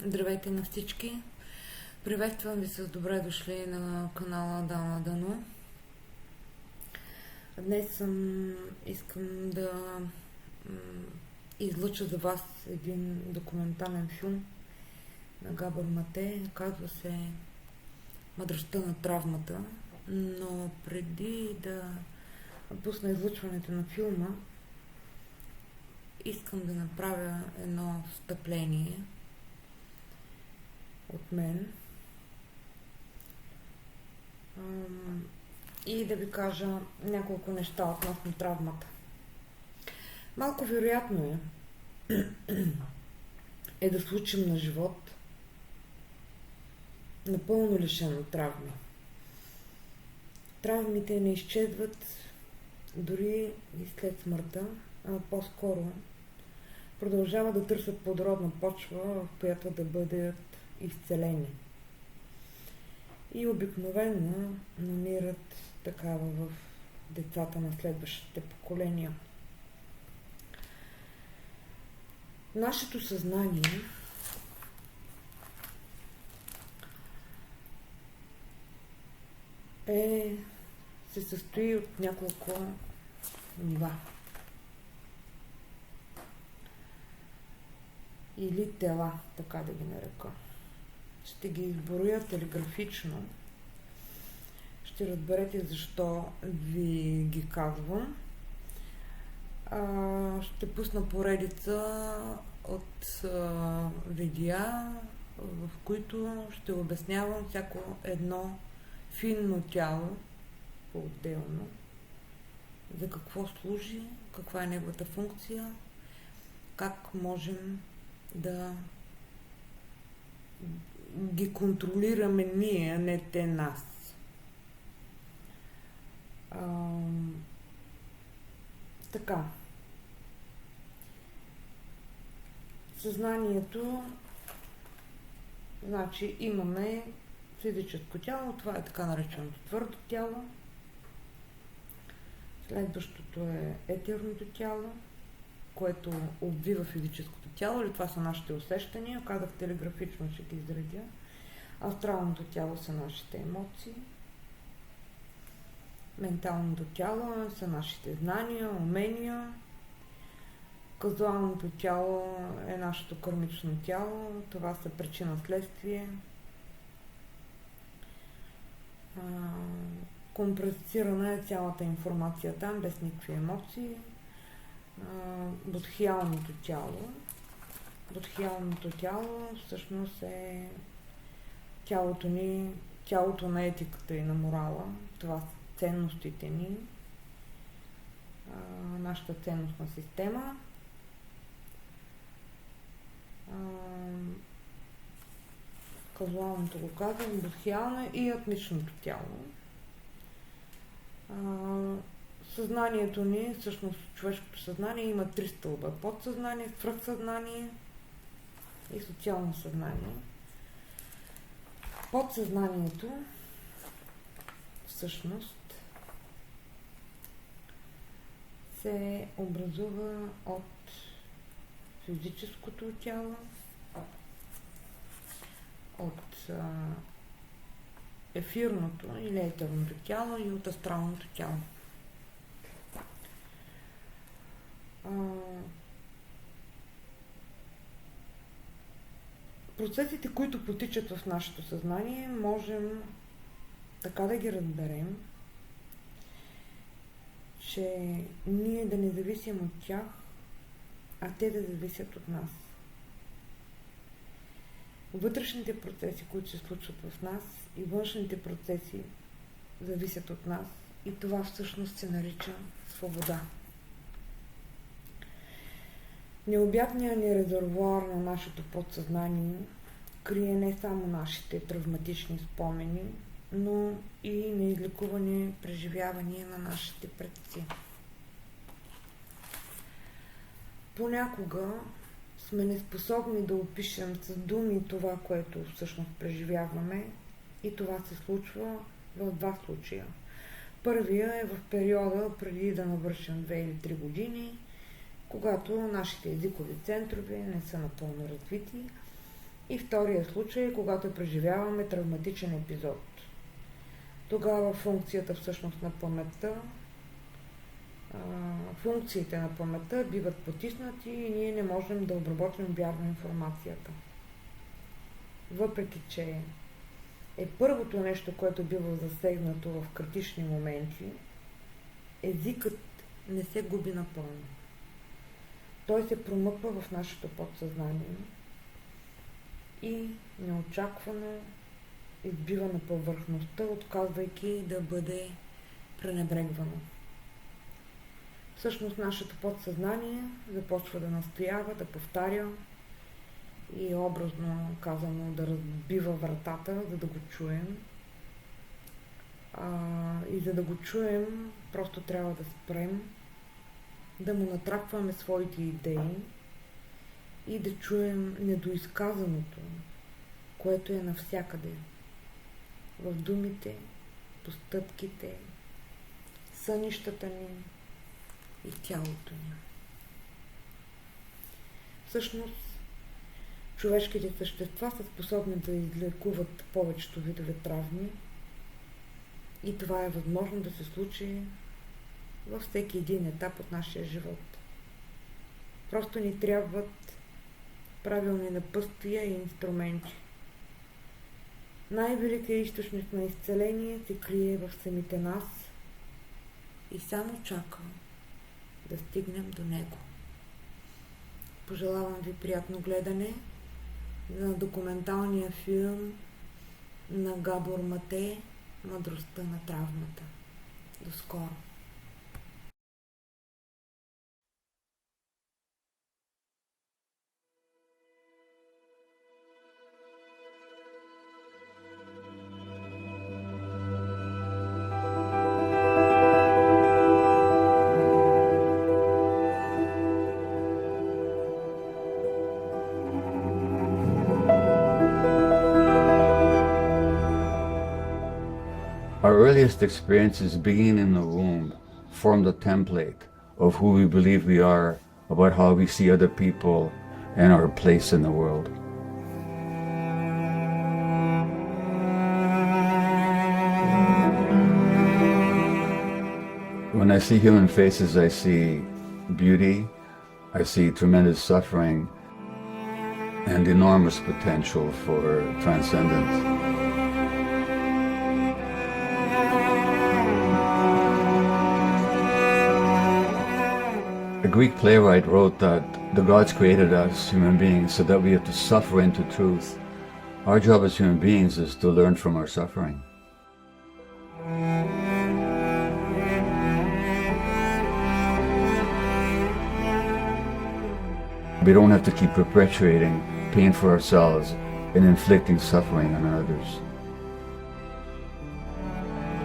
Здравейте на всички! Приветствам ви с добре дошли на канала Дана Дану. Днес искам да излъча за вас един документален филм на Габор Мате. Казва се Мъдростта на травмата. Но преди да пусна излъчването на филма, искам да направя едно встъпление от мен и да ви кажа няколко неща относно травмата. Малко вероятно е да случим на живот напълно лишен от травми. Травмите не изчезват дори и след смъртта, а по-скоро продължават да търсят плодородна почва, в която да бъдат изцелени. И обикновено намират такава в децата на следващите поколения. Нашето съзнание се състои от няколко нива. Или тела, така да ги нарека. Ще ги изброя телеграфично. Ще разберете защо ви ги казвам. Ще пусна поредица от видеа, в които ще обяснявам всяко едно финно тяло по-отделно. За какво служи, каква е неговата функция, как можем да ги контролираме ние, а не те нас. Така. Съзнанието, значи имаме физическо тяло, това е така нареченото твърдо тяло. Следващото е етерното тяло, което обвива физическото тяло, или това са нашите усещания, казах телеграфично, ще ги изредя. Астралното тяло са нашите емоции. Менталното тяло са нашите знания, умения. Казуалното тяло е нашето кармично тяло, това са причина-следствие. Компресирана е цялата информация там, без никакви емоции. Бодхиалното тяло. Бодхиалното тяло всъщност е тялото на етиката и на морала. Това са ценностите ни, нашата ценностна система. Казуалното го казвам, бодхиално и атмичното тяло. Съзнанието ни, всъщност човешкото съзнание има три стълба. Подсъзнание, свръхсъзнание и социално съзнание. Подсъзнанието всъщност се образува от физическото тяло, от ефирното или етерното тяло и от астралното тяло. Процесите, които потичат в нашето съзнание, можем така да ги разберем, че ние да не зависим от тях, а те да зависят от нас. Вътрешните процеси, които се случват в нас, и външните процеси зависят от нас, и това всъщност се нарича свобода. Необятният ни резервоар на нашето подсъзнание крие не само нашите травматични спомени, но и неизлекувани преживявания на нашите предци. Понякога сме неспособни да опишем с думи това, което всъщност преживяваме, и това се случва в два случая. Първия е в периода преди да навършим 2 или 3 години, когато нашите езикови центрове не са напълно развити И втория случай е когато преживяваме травматичен епизод. Тогава функцията всъщност на паметта, функциите на паметта биват потиснати и ние не можем да обработим вярно информацията. Въпреки че е първото нещо, което бива засегнато в критични моменти, езикът не се губи напълно. Той се промъква в нашето подсъзнание и неочаквано избива на повърхността, отказвайки да бъде пренебрегвано. Всъщност нашето подсъзнание започва да настоява, да повтаря и образно казано да разбива вратата, за да го чуем. И за да го чуем, просто трябва да спрем, да му натрапваме своите идеи и да чуем недоизказаното, което е навсякъде. В думите, постъпките, сънищата ни и тялото ни. Всъщност, човешките същества са способни да излекуват повечето видове травми и това е възможно да се случи във всеки един етап от нашия живот. Просто ни трябват правилни напътствия и инструменти. Най-великият източник на изцеление се крие в самите нас и само чака да стигнем до него. Пожелавам ви приятно гледане на документалния филм на Габор Мате "Мъдростта на травмата". До скоро! Our earliest experiences, beginning in the womb, form the template of who we believe we are, about how we see other people, and our place in the world. When I see human faces, I see beauty, I see tremendous suffering, and enormous potential for transcendence. A Greek playwright wrote that the gods created us, human beings, so that we have to suffer into truth. Our job as human beings is to learn from our suffering. We don't have to keep perpetuating pain for ourselves and inflicting suffering on others.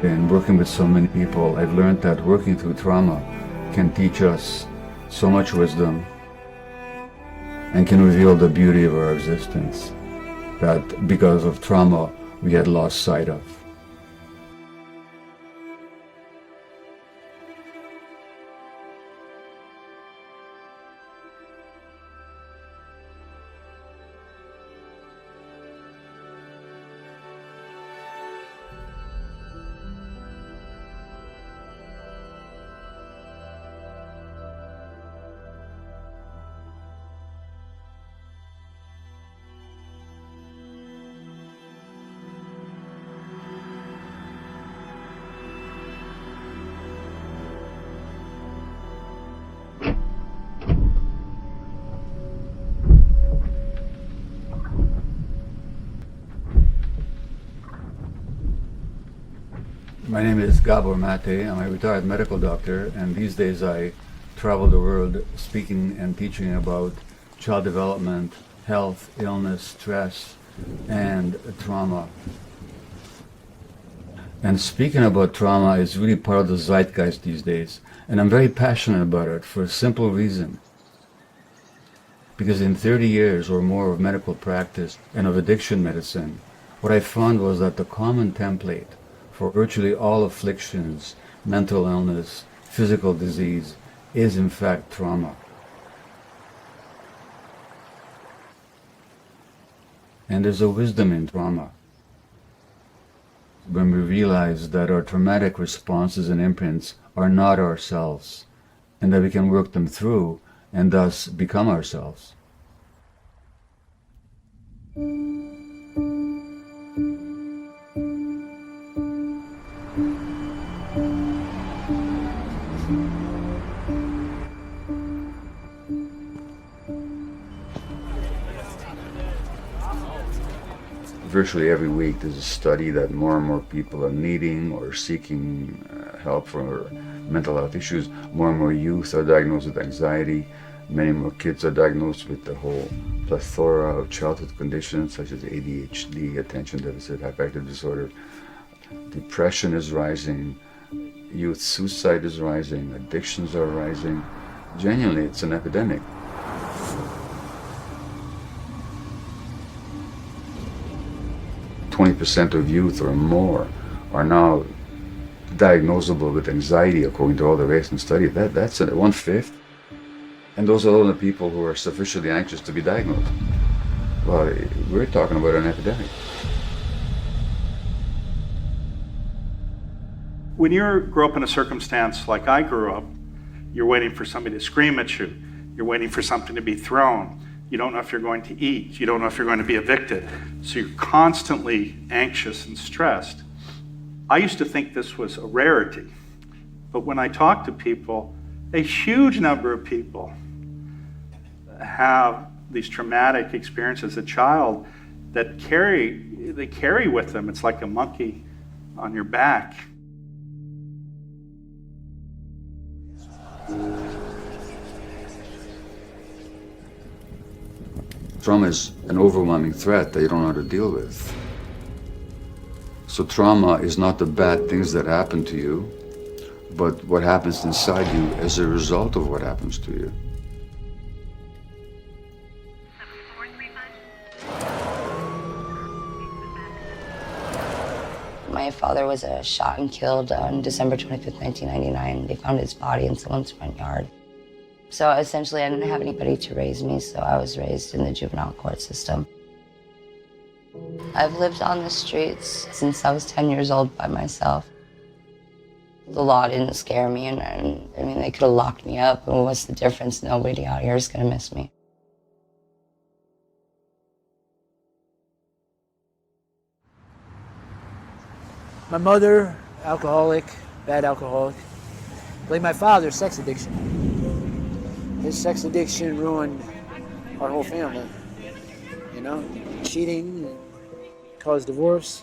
In working with so many people, I've learned that working through trauma can teach us so much wisdom and can reveal the beauty of our existence that because of trauma we had lost sight of. My name is Gabor Mate. I'm a retired medical doctor, and these days I travel the world speaking and teaching about child development, health, illness, stress, and trauma. And speaking about trauma is really part of the zeitgeist these days, and I'm very passionate about it for a simple reason. Because in 30 years or more of medical practice and of addiction medicine, what I found was that the common template for virtually all afflictions, mental illness, physical disease, is in fact trauma. And there's a wisdom in trauma. When we realize that our traumatic responses and imprints are not ourselves, and that we can work them through and thus become ourselves. Virtually every week there's a study that more and more people are needing or seeking help for mental health issues. More and more youth are diagnosed with anxiety. Many more kids are diagnosed with the whole plethora of childhood conditions such as ADHD, attention deficit hyperactive disorder. Depression is rising. Youth suicide is rising. Addictions are rising. Genuinely, it's an epidemic. %20 of youth or more are now diagnosable with anxiety according to all the recent studies. That's 1/5. And those are all the people who are sufficiently anxious to be diagnosed. Well, we're talking about an epidemic. When you grow up in a circumstance like I grew up, you're waiting for somebody to scream at you. You're waiting for something to be thrown. You don't know if you're going to eat. You don't know if you're going to be evicted. So you're constantly anxious and stressed. I used to think this was a rarity. But when I talk to people, a huge number of people have these traumatic experiences as a child that they carry with them. It's like a monkey on your back. Trauma is an overwhelming threat that you don't know how to deal with. So trauma is not the bad things that happen to you, but what happens inside you as a result of what happens to you. My father was shot and killed on December 25th, 1999. They found his body in someone's front yard. So essentially I didn't have anybody to raise me, so I was raised in the juvenile court system. I've lived on the streets since I was 10 years old by myself. The law didn't scare me, and I mean, they could have locked me up, and what's the difference? Nobody out here is going to miss me. My mother, alcoholic, bad alcoholic. Blame my father, sex addiction. His sex addiction ruined our whole family. You know, cheating caused divorce.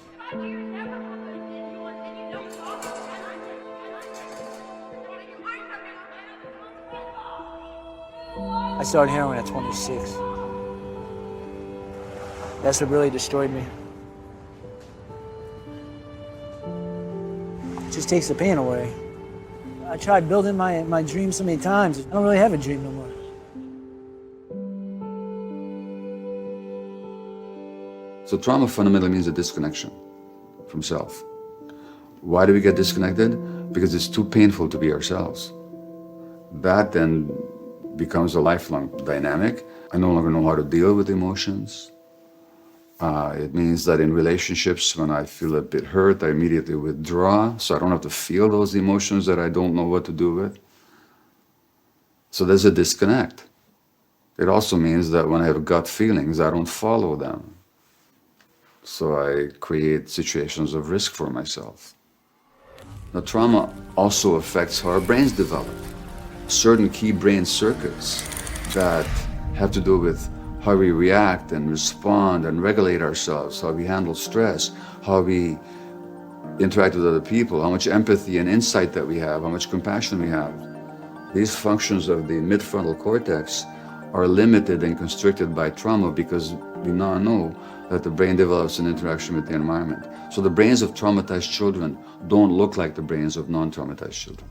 I started heroin at 26. That's what really destroyed me. It just takes the pain away. I tried building my dream so many times. I don't really have a dream no more. So trauma fundamentally means a disconnection from self. Why do we get disconnected? Because it's too painful to be ourselves. That then becomes a lifelong dynamic. I no longer know how to deal with emotions. It means that in relationships, when I feel a bit hurt, I immediately withdraw, so I don't have to feel those emotions that I don't know what to do with. So there's a disconnect. It also means that when I have gut feelings, I don't follow them. So I create situations of risk for myself. Now, trauma also affects how our brains develop. Certain key brain circuits that have to do with how we react and respond and regulate ourselves, how we handle stress, how we interact with other people, how much empathy and insight that we have, how much compassion we have. These functions of the midfrontal cortex are limited and constricted by trauma because we now know that the brain develops an interaction with the environment. So the brains of traumatized children don't look like the brains of non-traumatized children.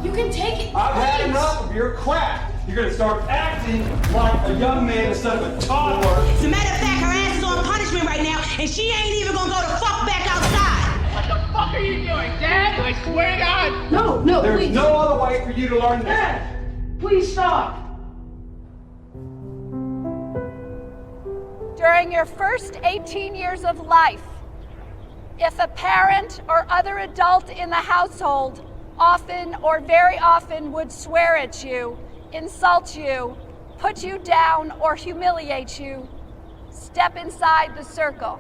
You can take it. I've had enough of your crap. You're gonna start acting like a young man instead of a toddler. As a matter of fact, her ass is on punishment right now, and she ain't even gonna go the fuck back outside. What the fuck are you doing, Dad? I swear to God. No, There's please. no other way for you to learn this. Dad, please stop. During your first 18 years of life, if a parent or other adult in the household often or very often would swear at you, insult you, put you down, or humiliate you, step inside the circle.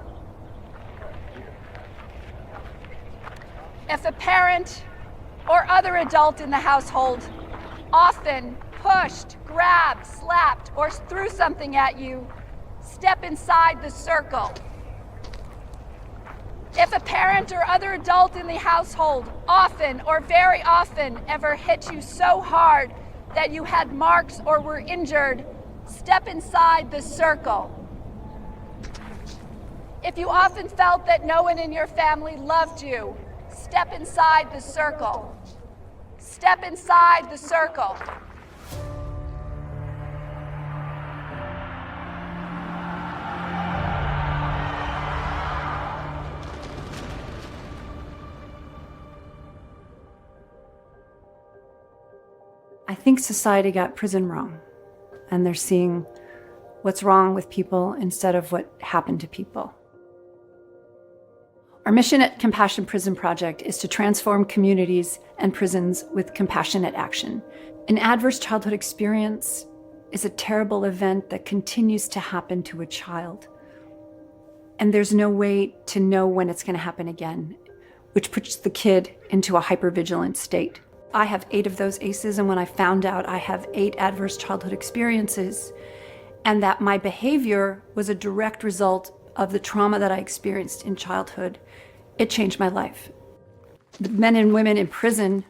If a parent or other adult in the household often pushed, grabbed, slapped, or threw something at you, step inside the circle. If a parent or other adult in the household often or very often ever hit you so hard that you had marks or were injured, step inside the circle. If you often felt that no one in your family loved you, step inside the circle. Step inside the circle. I think society got prison wrong, and they're seeing what's wrong with people instead of what happened to people. Our mission at Compassion Prison Project is to transform communities and prisons with compassionate action. An adverse childhood experience is a terrible event that continues to happen to a child. And there's no way to know when it's going to happen again, which puts the kid into a hypervigilant state. I have 8 of those ACEs, and when I found out I have 8 adverse childhood experiences, and that my behavior was a direct result of the trauma that I experienced in childhood, it changed my life. The men and women in prison,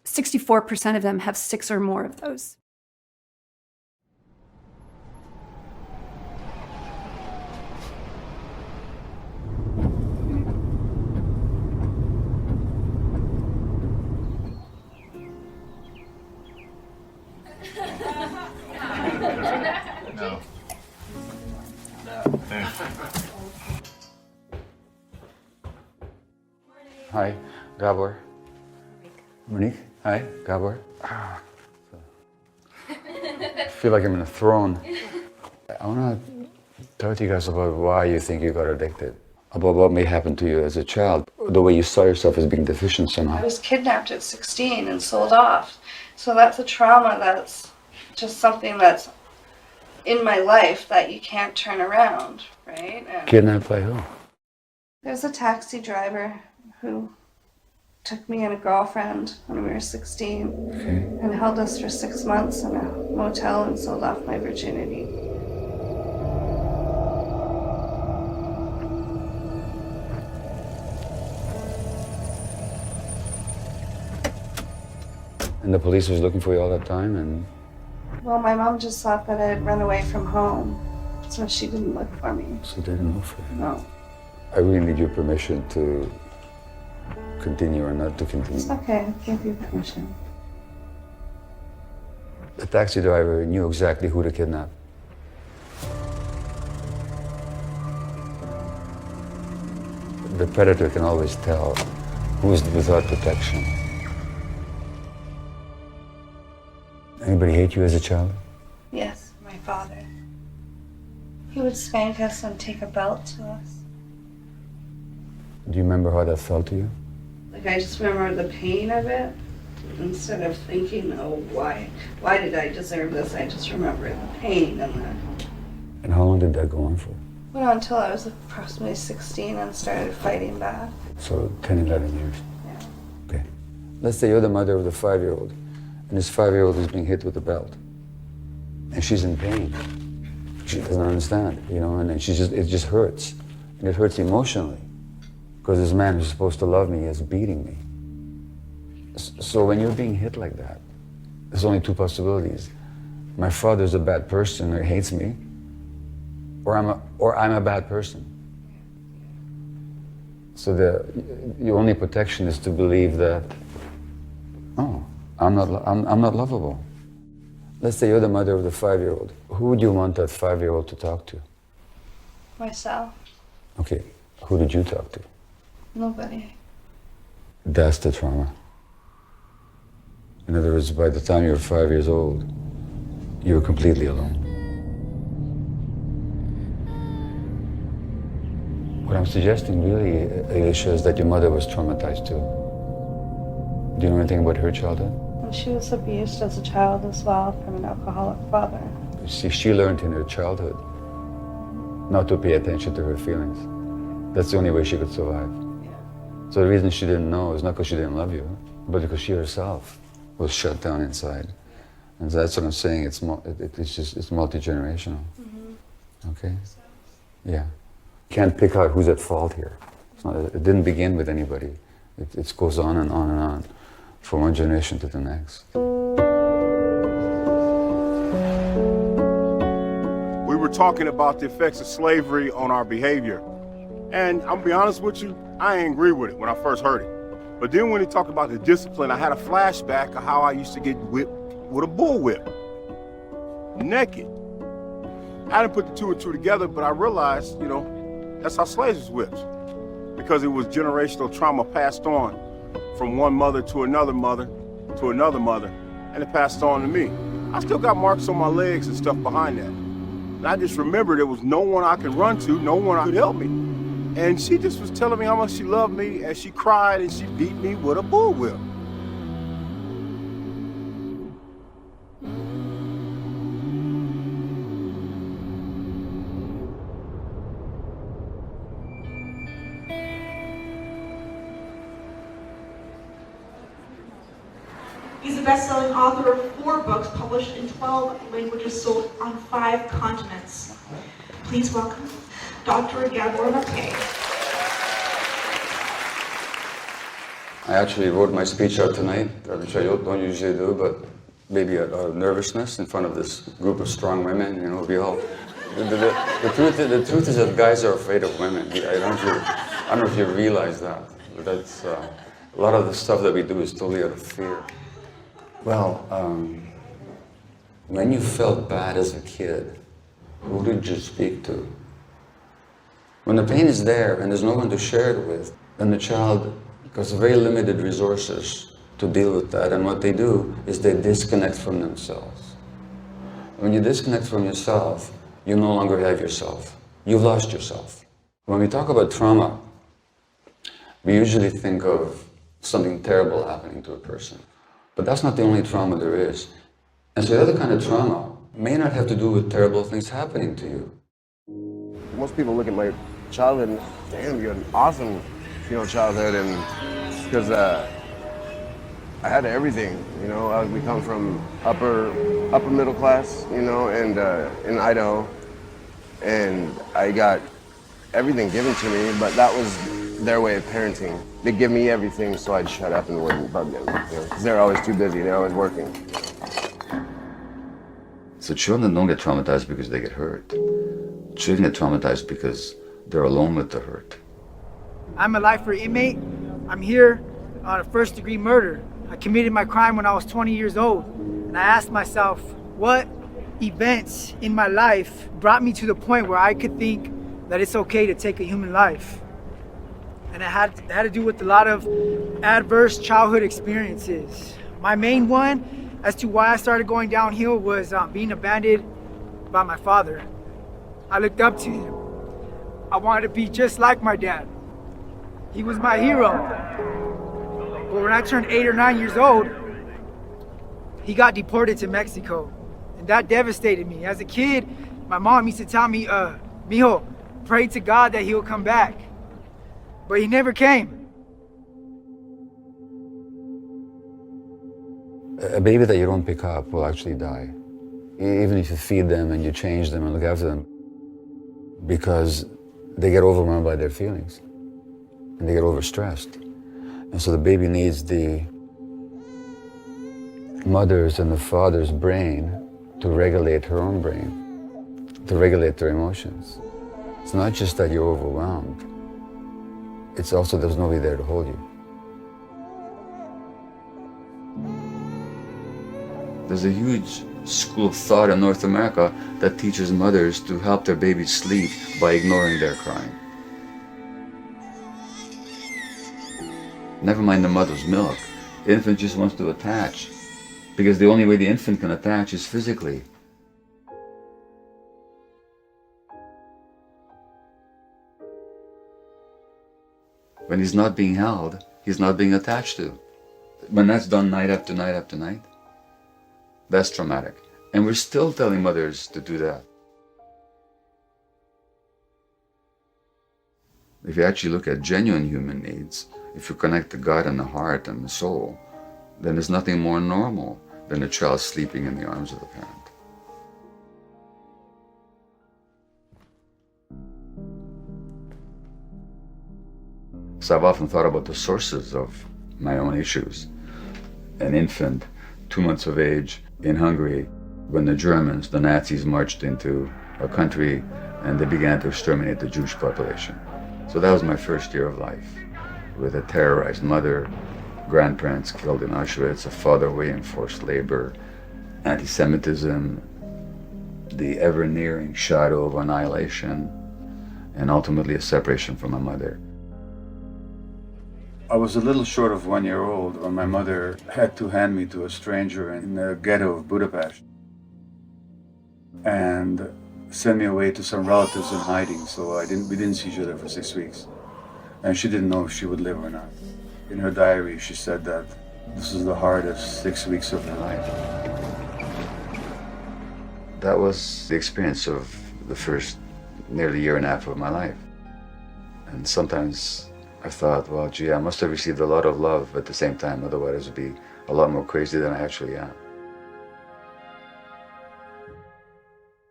64% of them have 6 or more of those. No. Hi, Gabor. Monique. Hi, Gabor. I feel like I'm in a throne. I want to talk to you guys about why you think you got addicted, about what may happen to you as a child, the way you saw yourself as being deficient somehow. I was kidnapped at 16 and sold off. So that's a trauma that's just something that's in my life that you can't turn around, right? And Kidnapped by who? there's a taxi driver who took me and a girlfriend when we were 16 and held us for 6 months in a motel and sold off my virginity. And the police was looking for you all that time, and Well, my mom just thought that I had run away from home, so she didn't look for me. so they didn't look for you. No. I really need your permission to continue or not to continue. It's okay, I gave you permission. The taxi driver knew exactly who to kidnap. The predator can always tell who's without protection. Anybody hate you as a child? Yes, my father. He would spank us and take a belt to us. Do you remember how that felt to you? Like, I just remember the pain of it. Instead of thinking, oh, why did I deserve this? I just remember the pain and the... And how long did that go on for? Went on until I was approximately 16 and started fighting back. So 10, 11 years. Yeah. Okay. Let's say you're the mother of the 5-year-old, and this 5-year-old is being hit with a belt. And she's in pain. She doesn't understand, you know, and it just hurts. And it hurts emotionally. Because this man who's supposed to love me is beating me. So when you're being hit like that, there's only 2 possibilities. My father's a bad person or hates me, or I'm a bad person. So the only protection is to believe that, oh, I'm not lovable. Let's say you're the mother of the 5-year-old. Who would you want that 5-year-old to talk to? Myself. Okay, who did you talk to? Nobody. That's the trauma. In other words, by the time you're 5 years old, you're completely alone. What I'm suggesting really, Alicia, is that your mother was traumatized too. Do you know anything about her childhood? She was abused as a child as well from an alcoholic father. She learned in her childhood not to pay attention to her feelings. That's the only way she could survive. Yeah. So the reason she didn't know is not because she didn't love you, but because she herself was shut down inside. And that's what I'm saying, it's multi-generational. Mm-hmm. Okay? Yeah. Can't pick out who's at fault here. It didn't begin with anybody. It goes on and on and on, from one generation to the next. We were talking about the effects of slavery on our behavior. And I'll be honest with you, I didn't agree with it when I first heard it. But then when he talked about the discipline, I had a flashback of how I used to get whipped with a bullwhip, naked. I didn't put the two and two together, but I realized, that's how slaves was whipped. Because it was generational trauma passed on from one mother to another mother to another mother, and it passed on to me. I still got marks on my legs and stuff behind that. And I just remembered there was no one I could run to, no one could help me. And she just was telling me how much she loved me, and she cried and she beat me with a bullwhip. He's a best-selling author of 4 books published in 12 languages, sold on 5 continents. Please welcome Dr. Gabor Mate. I actually wrote my speech out tonight, which I don't usually do, but maybe out of nervousness in front of this group of strong women. We all. The truth is that guys are afraid of women. I don't know if you realize that. But that's a lot of the stuff that we do is totally out of fear. Well, when you felt bad as a kid, who did you speak to? When the pain is there and there's no one to share it with, then the child has very limited resources to deal with that, and what they do is they disconnect from themselves. When you disconnect from yourself, you no longer have yourself. You've lost yourself. When we talk about trauma, we usually think of something terrible happening to a person. But that's not the only trauma there is. And so the other kind of trauma may not have to do with terrible things happening to you. Most people look at my childhood and, damn, you had an awesome, childhood, and because I had everything, we come from upper middle class, and in Idaho, and I got everything given to me, but that was their way of parenting. They give me everything so I'd shut up and wouldn't bug them, because they're always too busy, they're always working. So children don't get traumatized because they get hurt. Children get traumatized because they're alone with the hurt. I'm a lifer inmate. I'm here on a first-degree murder. I committed my crime when I was 20 years old. And I asked myself, what events in my life brought me to the point where I could think that it's okay to take a human life? And it had to do with a lot of adverse childhood experiences. My main one as to why I started going downhill was being abandoned by my father. I looked up to him. I wanted to be just like my dad. He was my hero. But when I turned 8 or 9 years old, he got deported to Mexico. And that devastated me. As a kid, my mom used to tell me, Mijo, pray to God that he'll come back. But he never came. A baby that you don't pick up will actually die, even if you feed them and you change them and look after them, because they get overwhelmed by their feelings and they get overstressed. And so the baby needs the mother's and the father's brain to regulate her own brain, to regulate their emotions. It's not just that you're overwhelmed, it's also there's nobody there to hold you. There's a huge school of thought in North America that teaches mothers to help their babies sleep by ignoring their crying. Never mind the mother's milk. The infant just wants to attach, because the only way the infant can attach is physically. When he's not being held, he's not being attached to. When that's done night after night after night, that's traumatic. And we're still telling mothers to do that. If you actually look at genuine human needs, if you connect the God and the heart and the soul, then there's nothing more normal than a child sleeping in the arms of the parent. So I've often thought about the sources of my own issues. An infant, 2 months of age, in Hungary, when the Germans, the Nazis, marched into our country and they began to exterminate the Jewish population. So that was my first year of life, with a terrorized mother, grandparents killed in Auschwitz, a father away in forced labor, anti-Semitism, the ever-nearing shadow of annihilation, and ultimately a separation from my mother. I was a little short of 1 year old when my mother had to hand me to a stranger in the ghetto of Budapest and send me away to some relatives in hiding, so we didn't see each other for 6 weeks. And she didn't know if she would live or not. In her diary, she said that this is the hardest 6 weeks of her life. That was the experience of the first nearly year and a half of my life. And sometimes I thought, well, gee, I must have received a lot of love at the same time, otherwise I'd be a lot more crazy than I actually am.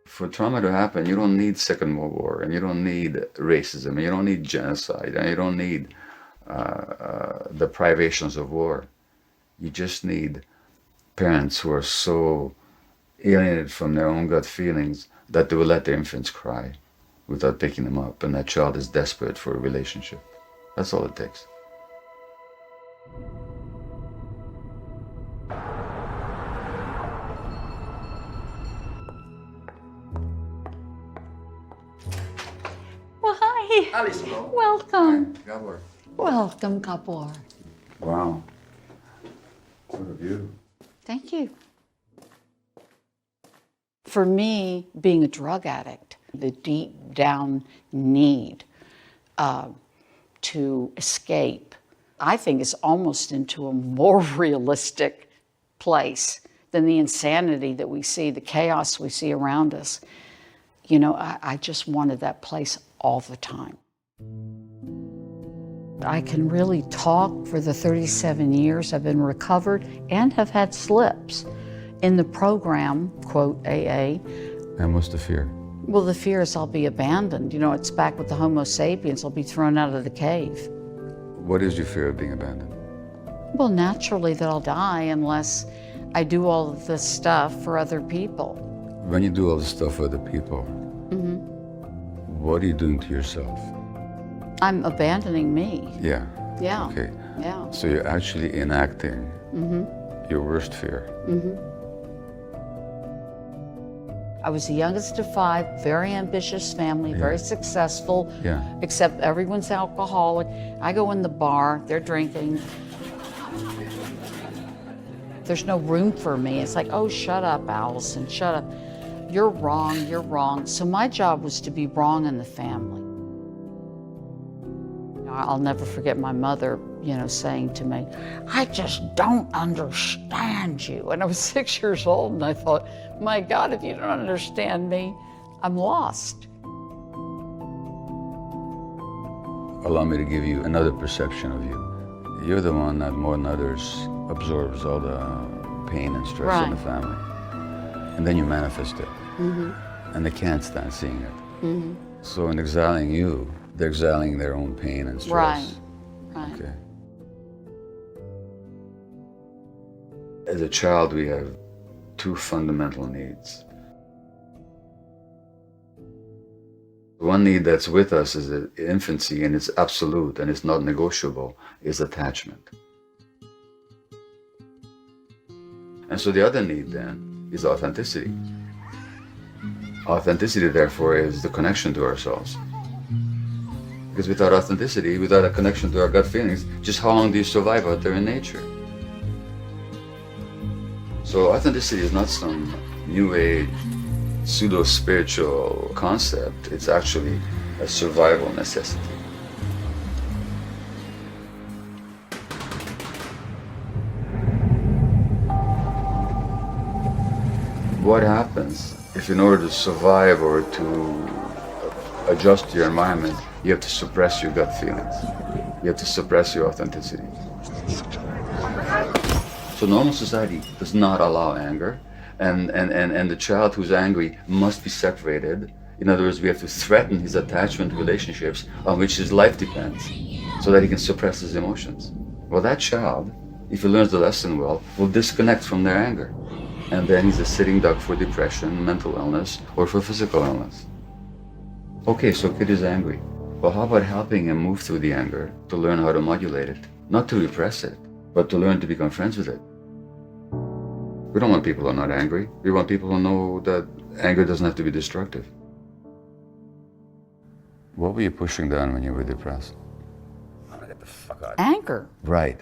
For trauma to happen, you don't need Second World War, and you don't need racism, and you don't need genocide, and you don't need the privations of war. You just need parents who are so alienated from their own gut feelings that they will let their infants cry without picking them up, and that child is desperate for a relationship. That's all it takes. Well, hi. Alice, hello. Welcome. Hi, Gabor. Welcome, Gabor. Wow. What a view. Thank you. For me, being a drug addict, the deep down need to escape, I think is almost into a more realistic place than the insanity that we see, the chaos we see around us. You know, I just wanted that place all the time. I can really talk for the 37 years I've been recovered and have had slips. In the program, quote, AA. And what's the fear? Well, the fear is I'll be abandoned. You know, it's back with the Homo sapiens. I'll be thrown out of the cave. What is your fear of being abandoned? Well, naturally that I'll die unless I do all of this stuff for other people. When you do all this stuff for other people, what are you doing to yourself? I'm abandoning me. Yeah. Yeah. Okay. Yeah. So you're actually enacting your worst fear. I was the youngest of 5, very ambitious family, very successful, except everyone's alcoholic. I go in the bar, they're drinking. There's no room for me. It's like, oh, shut up, Allison, shut up. You're wrong, you're wrong. So my job was to be wrong in the family. I'll never forget my mother, you know, saying to me, I just don't understand you. And I was 6 years old and I thought, my God, if you don't understand me, I'm lost. Allow me to give you another perception of you. You're the one that more than others absorbs all the pain and stress in the family. And then you manifest it. And they can't stand seeing it. So in exiling you, they're exiling their own pain and stress. Right. Okay. As a child, we have 2 fundamental needs. One need that's with us is infancy, and it's absolute and it's not negotiable, is attachment. And so the other need then is authenticity. Authenticity, therefore, is the connection to ourselves. Because without authenticity, without a connection to our gut feelings, just how long do you survive out there in nature? So authenticity is not some new age, pseudo-spiritual concept. It's actually a survival necessity. what happens if in order to survive or to adjust to your environment, you have to suppress your gut feelings. You have to suppress your authenticity. So normal society does not allow anger, and the child who's angry must be separated. In other words, we have to threaten his attachment relationships on which his life depends, so that he can suppress his emotions. Well, that child, if he learns the lesson well, will disconnect from their anger. And then he's a sitting duck for depression, mental illness, or for physical illness. Okay, so kid is angry. Well, how about helping him move through the anger to learn how to modulate it? Not to repress it, but to learn to become friends with it. We don't want people who are not angry. We want people who know that anger doesn't have to be destructive. What were you pushing down when you were depressed? Get the fuck out. Anger. Right.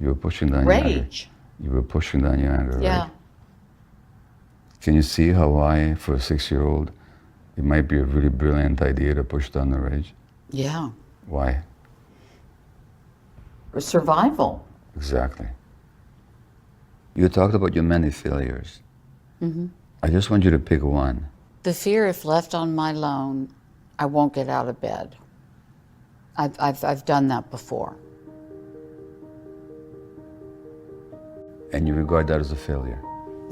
You were pushing down your anger. Rage. You were pushing down your anger, Yeah. right? Can you see how why, for a 6-year-old, it might be a really brilliant idea to push down the rage? Yeah. Why? For survival. Exactly. You talked about your many failures. Mm-hmm. I just want you to pick one. The fear, if left on my own, I won't get out of bed. I've done that before. And you regard that as a failure?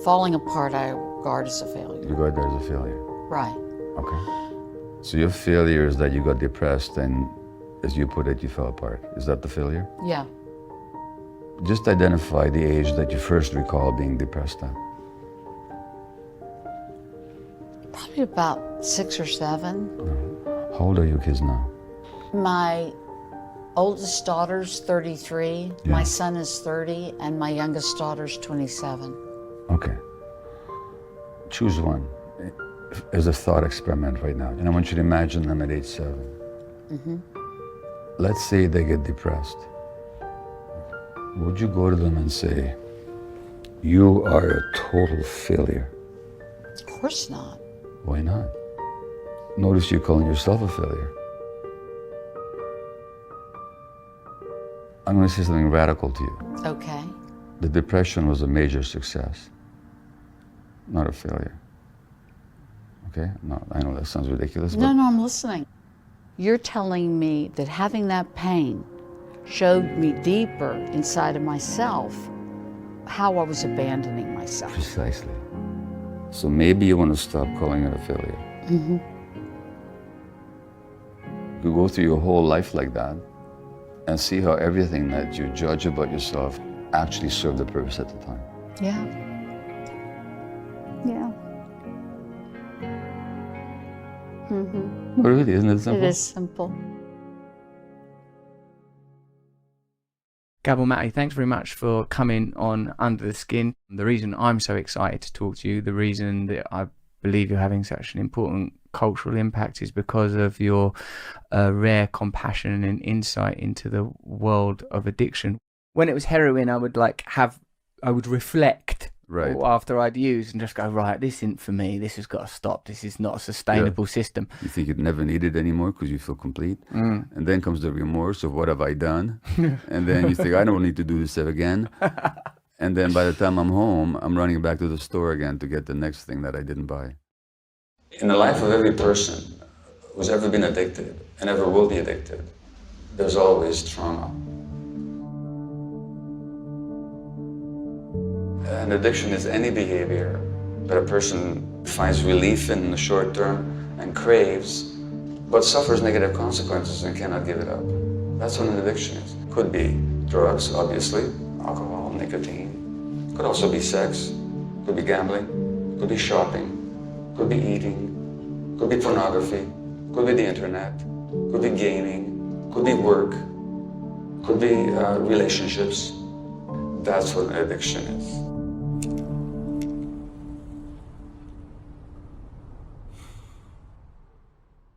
Falling apart, I regard as a failure. You regard that as a failure? Right. Okay. So your failure is that you got depressed and, as you put it, you fell apart. Is that the failure? Yeah. Just identify the age that you first recall being depressed at. Probably about 6 or 7. How old are your kids now? My oldest daughter's 33, my son is 30, and my youngest daughter's 27. Okay. Choose one as a thought experiment right now. And I want you to imagine them at age 7. Mm-hmm. Let's say they get depressed. Would you go to them and say, you are a total failure? Of course not. Why not? Notice you're calling yourself a failure. I'm going to say something radical to you. Okay. The depression was a major success, not a failure. Okay? No, I know that sounds ridiculous, but No, I'm listening. You're telling me that having that pain showed me deeper inside of myself how I was abandoning myself. Precisely. So maybe you want to stop calling it a failure. Mm-hmm. You go through your whole life like that and see how everything that you judge about yourself actually served the purpose at the time. Yeah. Yeah. Mm-hmm. But really, isn't it simple? It is simple. Gabor Mate, thanks very much for coming on Under the Skin. The reason I'm so excited to talk to you, the reason that I believe you're having such an important cultural impact is because of your rare compassion and insight into the world of addiction. When it was heroin, I would reflect right after I'd used and just go, right, this isn't for me, this has got to stop, this is not a sustainable system. You think you'd never need it anymore because you feel complete. And then comes the remorse of what have I done? And then you think, I don't need to do this again. And then by the time I'm home, I'm running back to the store again to get the next thing that I didn't buy. In the life of every person who's ever been addicted and ever will be addicted, there's always trauma. And addiction is any behavior that a person finds relief in the short term and craves, but suffers negative consequences and cannot give it up. That's what an addiction is. Could be drugs, obviously, alcohol, nicotine. Could also be sex, could be gambling, could be shopping, could be eating, could be pornography, could be the internet, could be gaming, could be work, could be relationships. That's what an addiction is.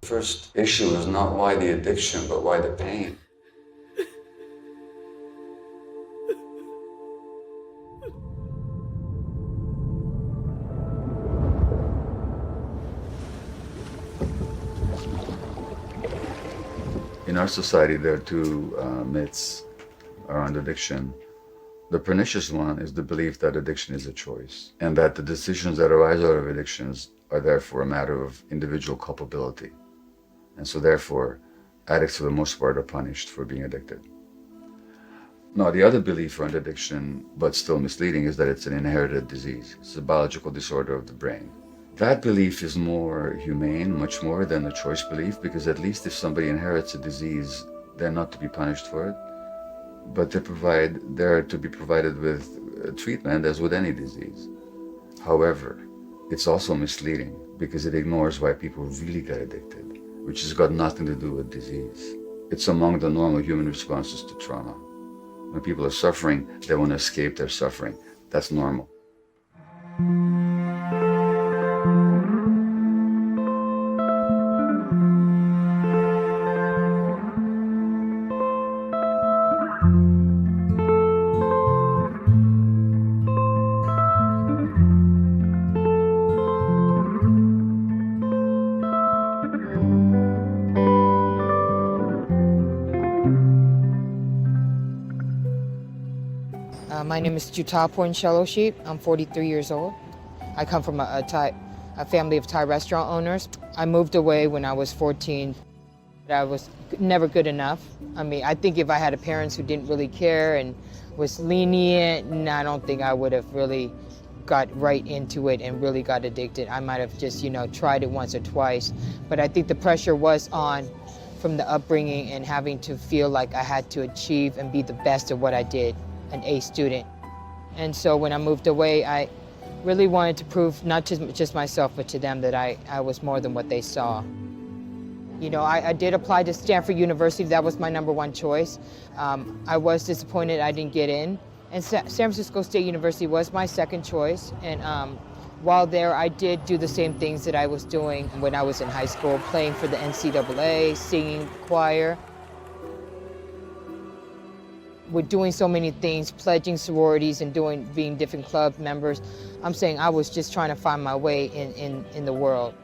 The first issue is not why the addiction, but why the pain. In our society, there are two myths around addiction. The pernicious one is the belief that addiction is a choice, and that the decisions that arise out of addictions are therefore a matter of individual culpability. And so therefore, addicts for the most part are punished for being addicted. Now, the other belief around addiction, but still misleading, is that it's an inherited disease. It's a biological disorder of the brain. That belief is more humane, much more than the choice belief, because at least if somebody inherits a disease, they're not to be punished for it, but they're to be provided with treatment as with any disease. However, it's also misleading because it ignores why people really get addicted, which has got nothing to do with disease. It's among the normal human responses to trauma. When people are suffering, they want to escape their suffering. That's normal. My name is Jutaporn Sheloshi. I'm 43 years old. I come from a family of Thai restaurant owners. I moved away when I was 14. I was never good enough. I mean, I think if I had parents who didn't really care and was lenient, I don't think I would have really got right into it and really got addicted. I might have just, tried it once or twice. But I think the pressure was on from the upbringing and having to feel like I had to achieve and be the best at what I did. An A student. And so when I moved away, I really wanted to prove not just myself, but to them that I was more than what they saw. I did apply to Stanford University. That was my number one choice. I was disappointed I didn't get in. And San Francisco State University was my second choice. And while there, I did do the same things that I was doing when I was in high school, playing for the NCAA, singing choir. We're doing so many things, pledging sororities and being different club members. I'm saying I was just trying to find my way in the world.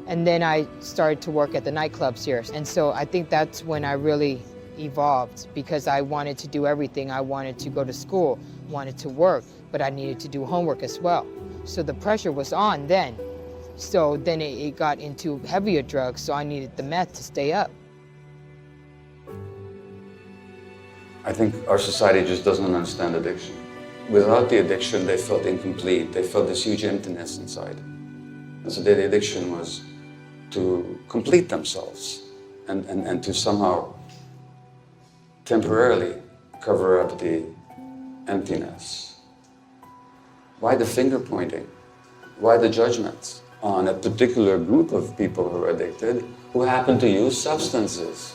And then I started to work at the nightclubs here. And so I think that's when I really evolved, because I wanted to do everything. I wanted to go to school, wanted to work, but I needed to do homework as well. So the pressure was on then. So then it got into heavier drugs, so I needed the meth to stay up. I think our society just doesn't understand addiction. Without the addiction, they felt incomplete. They felt this huge emptiness inside. And so the addiction was to complete themselves and to somehow temporarily cover up the emptiness. Why the finger pointing? Why the judgments on a particular group of people who are addicted who happen to use substances?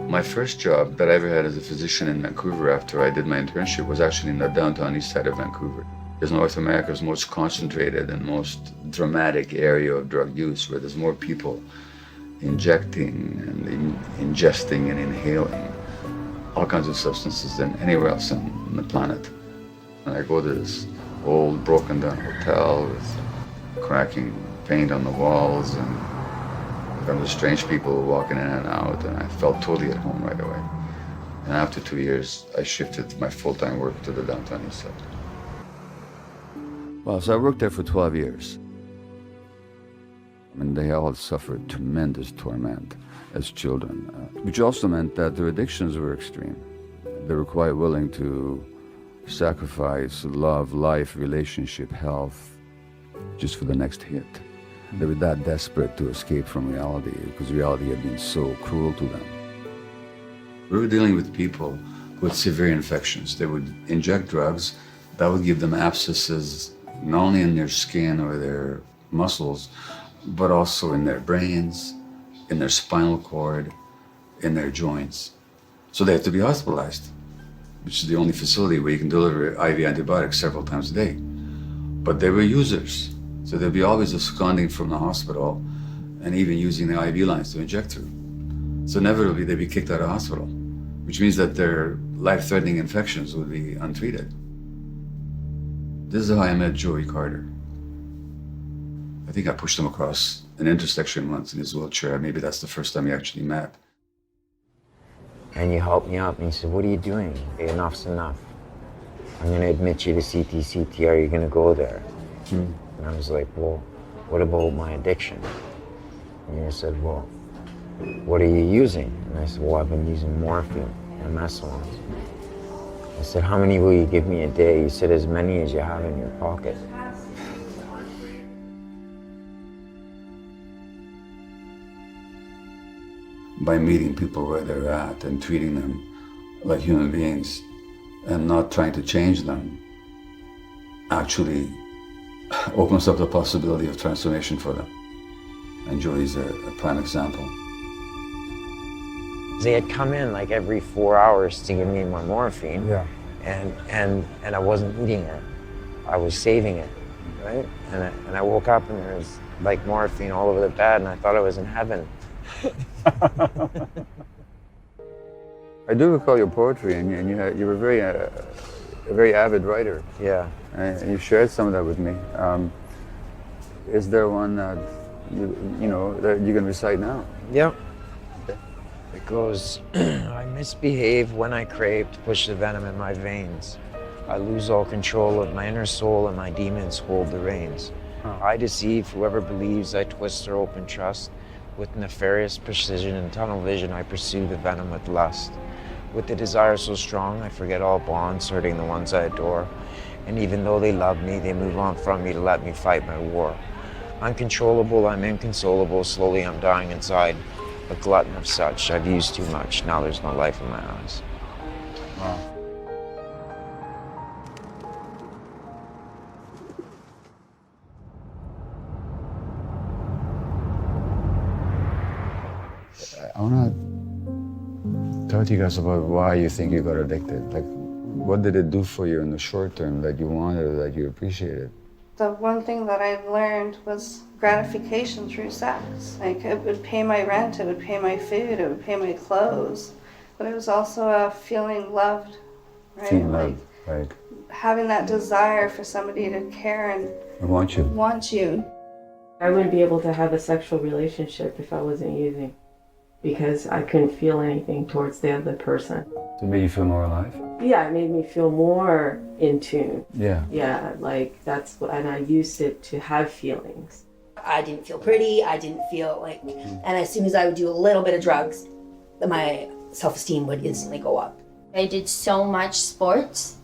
My first job that I ever had as a physician in Vancouver after I did my internship was actually in the downtown east side of Vancouver. It's North America's most concentrated and most dramatic area of drug use, where there's more people injecting and ingesting and inhaling all kinds of substances than anywhere else on the planet. And I go to this old broken down hotel with cracking paint on the walls, and there were strange people walking in and out, and I felt totally at home right away. And after 2 years, I shifted my full-time work to the downtown east side. Well, so I worked there for 12 years. I mean, they all suffered tremendous torment as children, which also meant that their addictions were extreme. They were quite willing to sacrifice love, life, relationship, health, just for the next hit. They were that desperate to escape from reality because reality had been so cruel to them. We were dealing with people with severe infections. They would inject drugs that would give them abscesses not only in their skin or their muscles, but also in their brains, in their spinal cord, in their joints. So they had to be hospitalized, which is the only facility where you can deliver IV antibiotics several times a day. But they were users. So they'd be always absconding from the hospital and even using the IV lines to inject through. So inevitably they'd be kicked out of hospital, which means that their life-threatening infections would be untreated. This is how I met Joey Carter. I think I pushed him across an intersection once in his wheelchair. Maybe that's the first time we actually met. And you helped me up, and he said, what are you doing? Okay, enough's enough. I'm going to admit you to CT. Are you going to go there? And I was like, well, what about my addiction? And he said, well, what are you using? And I said, well, I've been using morphine and mescaline. I said, how many will you give me a day? He said, as many as you have in your pocket. By meeting people where they're at and treating them like human beings and not trying to change them actually opens up the possibility of transformation for them. And Joey's a prime example. They had come in like every 4 hours to give me my morphine. Yeah. And I wasn't eating it. I was saving it, right? And I woke up and there was like morphine all over the bed and I thought I was in heaven. I do recall your poetry, and you were a very avid writer. Yeah. And you shared some of that with me. Is there one that that you can recite now? Yep. It goes, I misbehave when I crave to push the venom in my veins. I lose all control of my inner soul and my demons hold the reins. I deceive whoever believes, I twist their open trust. With nefarious precision and tunnel vision, I pursue the venom with lust. With the desire so strong, I forget all bonds, hurting the ones I adore. And even though they love me, they move on from me to let me fight my war. Uncontrollable, I'm inconsolable, slowly I'm dying inside. A glutton of such, I've used too much, now there's no life in my eyes. Wow. I want to talk to you guys about why you think you got addicted. Like, what did it do for you in the short term that you wanted or that you appreciated? The one thing that I learned was gratification through sex. Like, it would pay my rent, it would pay my food, it would pay my clothes. But it was also a feeling loved, right? Feeling loved, right. Having that desire for somebody to care and want you. I wouldn't be able to have a sexual relationship if I wasn't using, because I couldn't feel anything towards the other person. To make you feel more alive? Yeah, it made me feel more in tune. Yeah. Yeah, like that's what, and I used it to have feelings. I didn't feel pretty, I didn't feel like, and as soon as I would do a little bit of drugs, my self-esteem would instantly go up. I did so much sports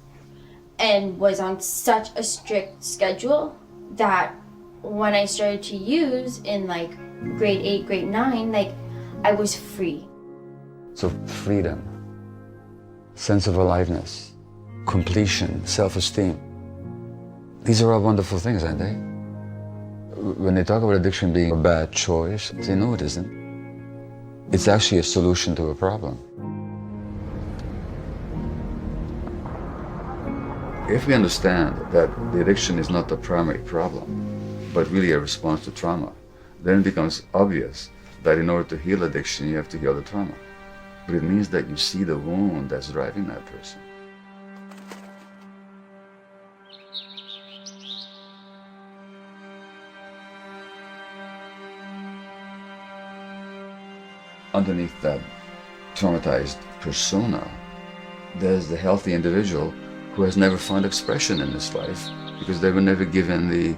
and was on such a strict schedule that when I started to use in like grade 8, grade 9, like I was free. So freedom, sense of aliveness, completion, self-esteem. These are all wonderful things, aren't they? When they talk about addiction being a bad choice, they know it isn't. It's actually a solution to a problem. If we understand that the addiction is not the primary problem, but really a response to trauma, then it becomes obvious that in order to heal addiction, you have to heal the trauma. But it means that you see the wound that's driving that person. Underneath that traumatized persona, there's the healthy individual who has never found expression in this life because they were never given the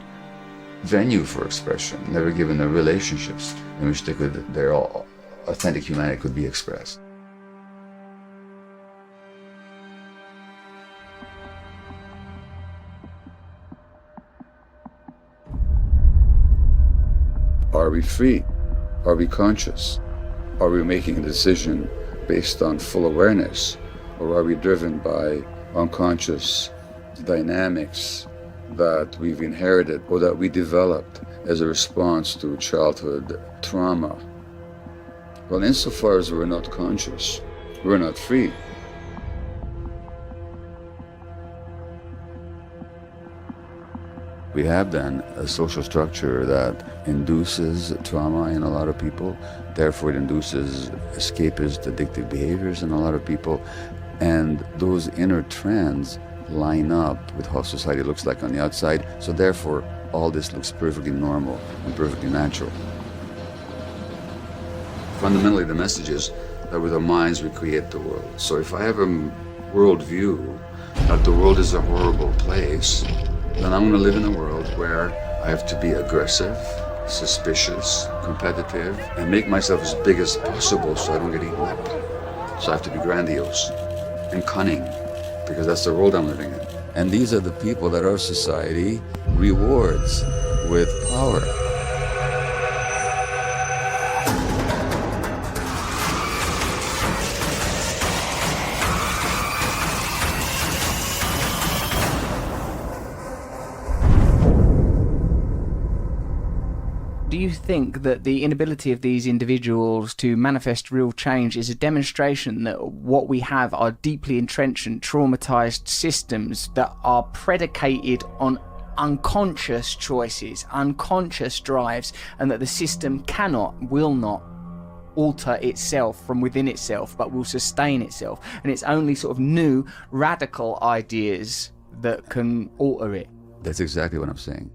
venue for expression, never given the relationships in which their authentic humanity could be expressed. Are we free? Are we conscious? Are we making a decision based on full awareness? Or are we driven by unconscious dynamics that we've inherited or that we developed as a response to childhood trauma? Well, insofar as we're not conscious, we're not free. We have then a social structure that induces trauma in a lot of people, therefore it induces escapist, addictive behaviors in a lot of people, and those inner trends line up with how society looks like on the outside, so therefore all this looks perfectly normal and perfectly natural. Fundamentally, the message is that with our minds we create the world. So if I have a worldview that the world is a horrible place, then I'm going to live in a world where I have to be aggressive, suspicious, competitive, and make myself as big as possible so I don't get eaten up. So I have to be grandiose and cunning, because that's the world I'm living in. And these are the people that our society rewards with power. Do you think that the inability of these individuals to manifest real change is a demonstration that what we have are deeply entrenched and traumatized systems that are predicated on unconscious choices, unconscious drives, and that the system will not alter itself from within itself, but will sustain itself, and it's only sort of new radical ideas that can alter it? That's exactly what I'm saying.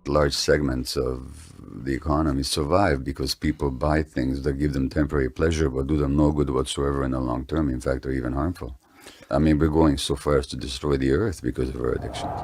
Large segments of the economy survive because people buy things that give them temporary pleasure but do them no good whatsoever in the long term. In fact, are even harmful. I mean, we're going so far as to destroy the earth because of our addictions.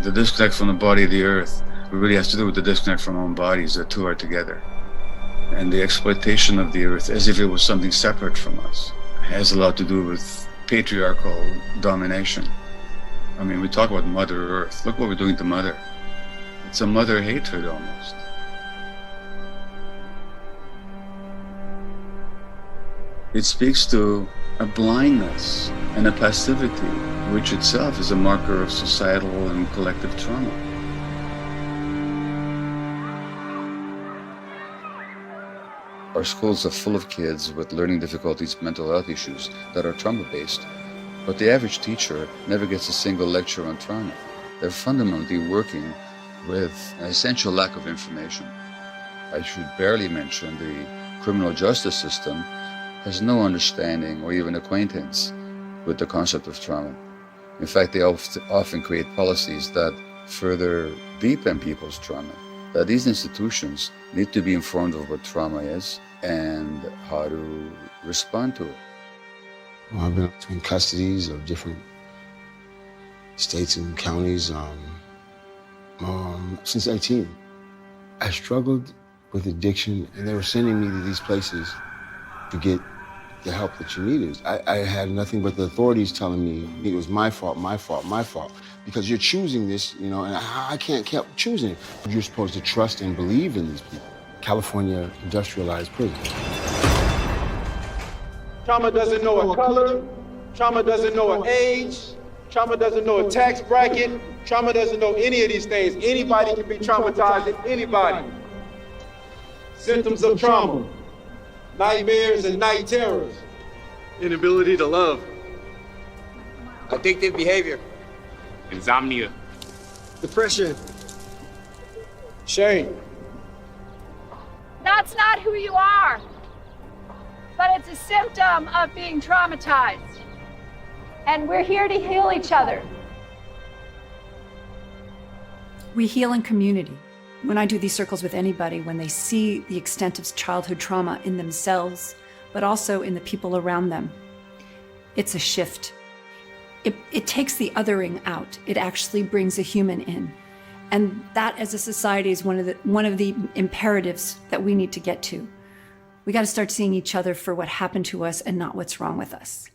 The disconnect from the body of the earth really has to do with the disconnect from our own bodies. The two are together. And the exploitation of the earth as if it was something separate from us has a lot to do with patriarchal domination. I mean, we talk about Mother Earth. Look what we're doing to Mother. It's a mother hatred almost. It speaks to a blindness and a passivity, which itself is a marker of societal and collective trauma. Our schools are full of kids with learning difficulties, mental health issues that are trauma-based, but the average teacher never gets a single lecture on trauma. They're fundamentally working with an essential lack of information. I should barely mention the criminal justice system has no understanding or even acquaintance with the concept of trauma. In fact, they often create policies that further deepen people's trauma. That these institutions need to be informed of what trauma is and how to respond to it. Well, I've been in custodies of different states and counties since 18. I struggled with addiction, and they were sending me to these places to get the help that you needed. I had nothing but the authorities telling me it was my fault, because you're choosing this, and I can't keep choosing it. You're supposed to trust and believe in these people. California industrialized prison. Trauma doesn't know a color, trauma doesn't know an age, trauma doesn't know a tax bracket, trauma doesn't know any of these things. Anybody can be traumatized, anybody. Symptoms of trauma: nightmares and night terrors, inability to love, addictive behavior, insomnia, depression, shame. That's not who you are, but it's a symptom of being traumatized. And we're here to heal each other. We heal in community. When I do these circles with anybody, when they see the extent of childhood trauma in themselves, but also in the people around them, it's a shift. It takes the othering out. It actually brings a human in. And that, as a society, is one of the imperatives that we need to get to. We got to start seeing each other for what happened to us and not what's wrong with us.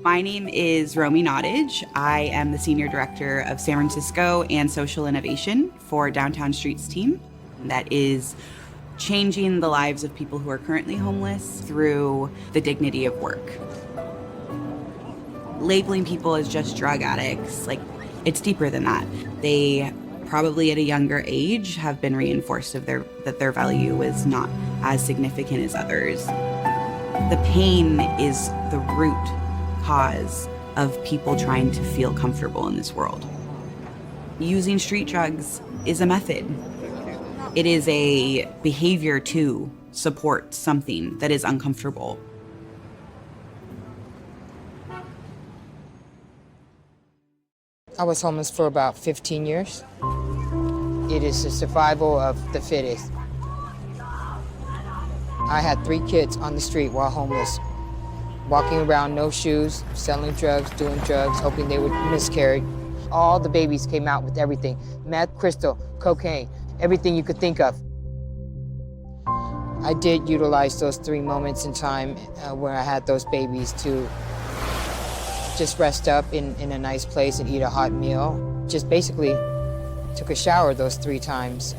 My name is Romy Nottage. I am the Senior Director of San Francisco and Social Innovation for Downtown Streets team. That is changing the lives of people who are currently homeless through the dignity of work. Labeling people as just drug addicts, like, it's deeper than that. They probably at a younger age have been reinforced that their value is not as significant as others. The pain is the root cause of people trying to feel comfortable in this world. Using street drugs is a method. It is a behavior to support something that is uncomfortable. I was homeless for about 15 years. It is the survival of the fittest. I had 3 kids on the street while homeless, walking around, no shoes, selling drugs, doing drugs, hoping they would miscarry. All the babies came out with everything: meth, crystal, cocaine, everything you could think of. I did utilize those 3 moments in time where I had those babies to just rest up in a nice place and eat a hot meal. Just basically took a shower those 3 times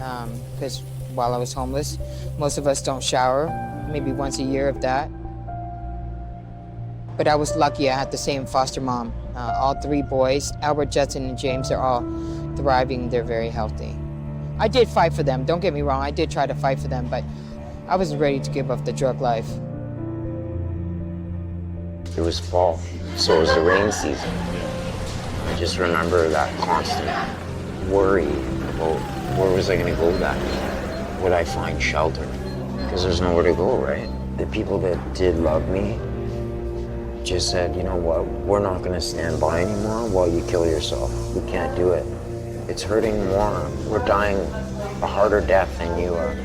because while I was homeless, most of us don't shower, maybe once a year if that. But I was lucky I had the same foster mom. All 3 boys, Albert, Judson, and James, are all thriving. They're very healthy. I did fight for them, don't get me wrong. I did try to fight for them, but I wasn't ready to give up the drug life. It was fall, so it was the rain season. I just remember that constant worry about where was I going to go that night? Would I find shelter? Because there's nowhere to go, right? The people that did love me just said, you know what, we're not going to stand by anymore while you kill yourself. We can't do it. It's hurting more. We're dying a harder death than you are.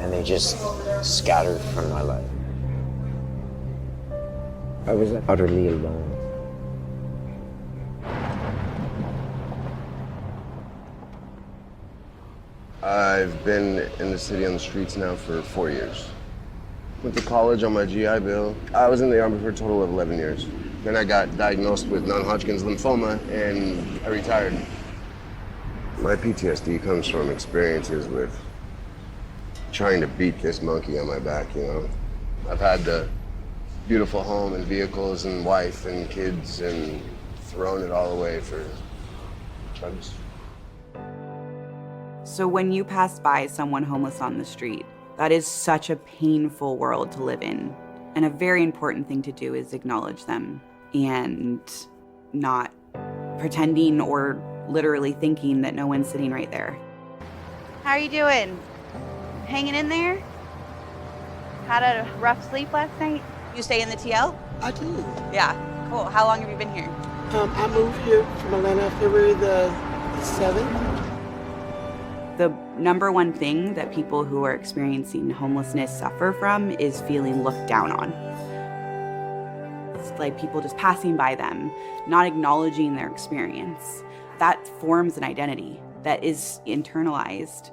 And they just scattered from my life. I was utterly alone. I've been in the city on the streets now for 4 years. Went to college on my GI Bill. I was in the Army for a total of 11 years. Then I got diagnosed with non-Hodgkin's lymphoma and I retired. My PTSD comes from experiences with trying to beat this monkey on my back, you know. I've had the beautiful home and vehicles and wife and kids and thrown it all away for drugs. So when you pass by someone homeless on the street, that is such a painful world to live in. And a very important thing to do is acknowledge them and not pretending or literally thinking that no one's sitting right there. How are you doing? Hanging in there? Had a rough sleep last night? You stay in the TL? I do. Yeah, cool. How long have you been here? I moved here from Atlanta February the 7th. The number one thing that people who are experiencing homelessness suffer from is feeling looked down on. It's like people just passing by them, not acknowledging their experience. That forms an identity that is internalized.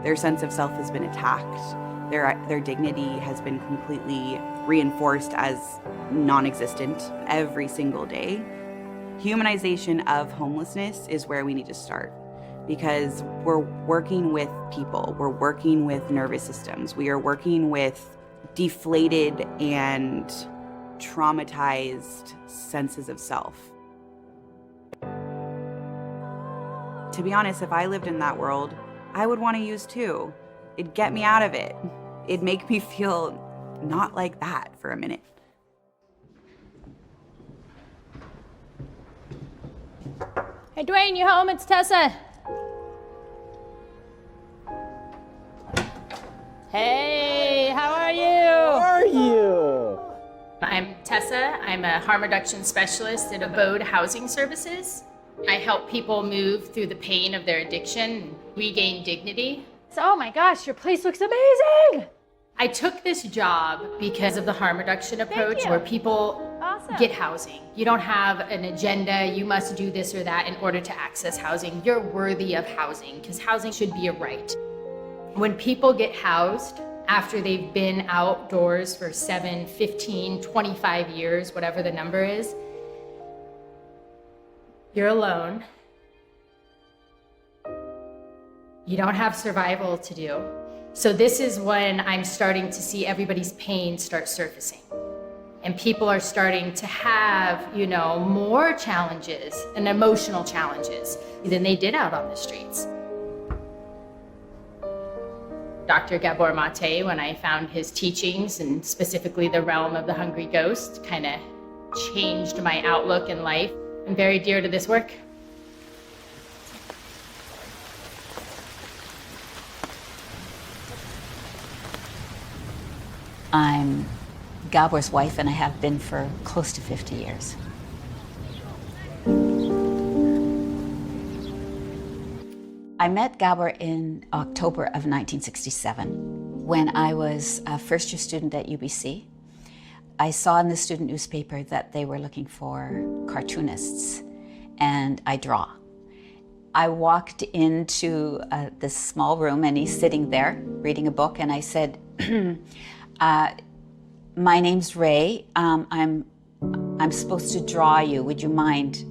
Their sense of self has been attacked. Their dignity has been completely reinforced as non-existent every single day. Humanization of homelessness is where we need to start, because we're working with people, we're working with nervous systems, we are working with deflated and traumatized senses of self. To be honest, if I lived in that world, I would want to use too. It'd get me out of it. It'd make me feel not like that for a minute. Hey, Dwayne, you home? It's Tessa. Hey, how are you? How are you? I'm Tessa. I'm a harm reduction specialist at Abode Housing Services. I help people move through the pain of their addiction and regain dignity. So, oh my gosh, your place looks amazing! I took this job because of the harm reduction approach where people get housing. You don't have an agenda, you must do this or that in order to access housing. You're worthy of housing because housing should be a right. When people get housed after they've been outdoors for 7, 15, 25 years, whatever the number is, you're alone. You don't have survival to do. So this is when I'm starting to see everybody's pain start surfacing. And people are starting to have, more challenges and emotional challenges than they did out on the streets. Dr. Gabor Mate, when I found his teachings, and specifically the realm of the hungry ghost, kind of changed my outlook in life. I'm very dear to this work. I'm Gabor's wife, and I have been for close to 50 years. I met Gabor in October of 1967 when I was a first-year student at UBC. I saw in the student newspaper that they were looking for cartoonists, and I draw. I walked into this small room, and he's sitting there reading a book, and I said, my name's Ray. I'm supposed to draw you. Would you mind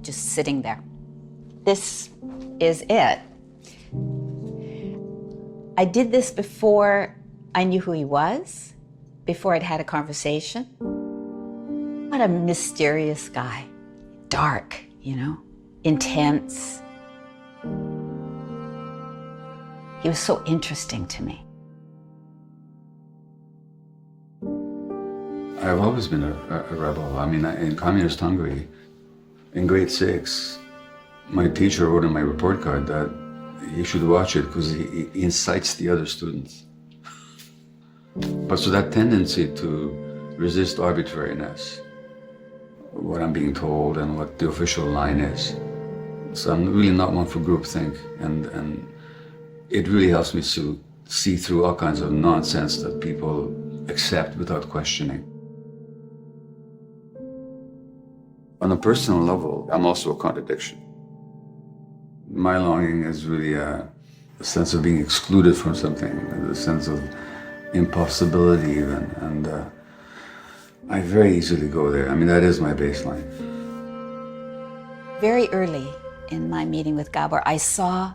just sitting there? This is it. I did this before I knew who he was, before I'd had a conversation. What a mysterious guy. Dark, intense. He was so interesting to me. I've always been a rebel. I mean, in communist Hungary, in grade 6, my teacher wrote in my report card that you should watch it because he incites the other students. But so that tendency to resist arbitrariness, what I'm being told and what the official line is. So I'm really not one for groupthink, and it really helps me to see through all kinds of nonsense that people accept without questioning. On a personal level, I'm also a contradiction. My longing is really a sense of being excluded from something, a sense of impossibility even, and I very easily go there. I mean, that is my baseline. Very early in my meeting with Gabor, I saw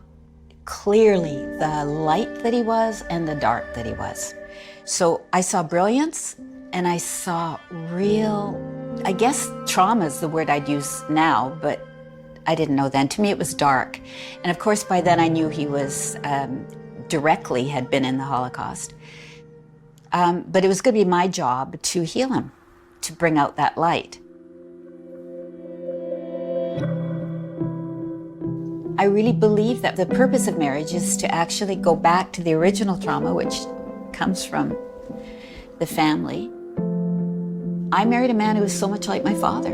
clearly the light that he was and the dark that he was. So I saw brilliance, and I saw real, I guess trauma is the word I'd use now, but I didn't know then. To me, it was dark. And of course, by then I knew he was directly had been in the Holocaust. But it was going to be my job to heal him, to bring out that light. I really believe that the purpose of marriage is to actually go back to the original trauma, which comes from the family. I married a man who was so much like my father.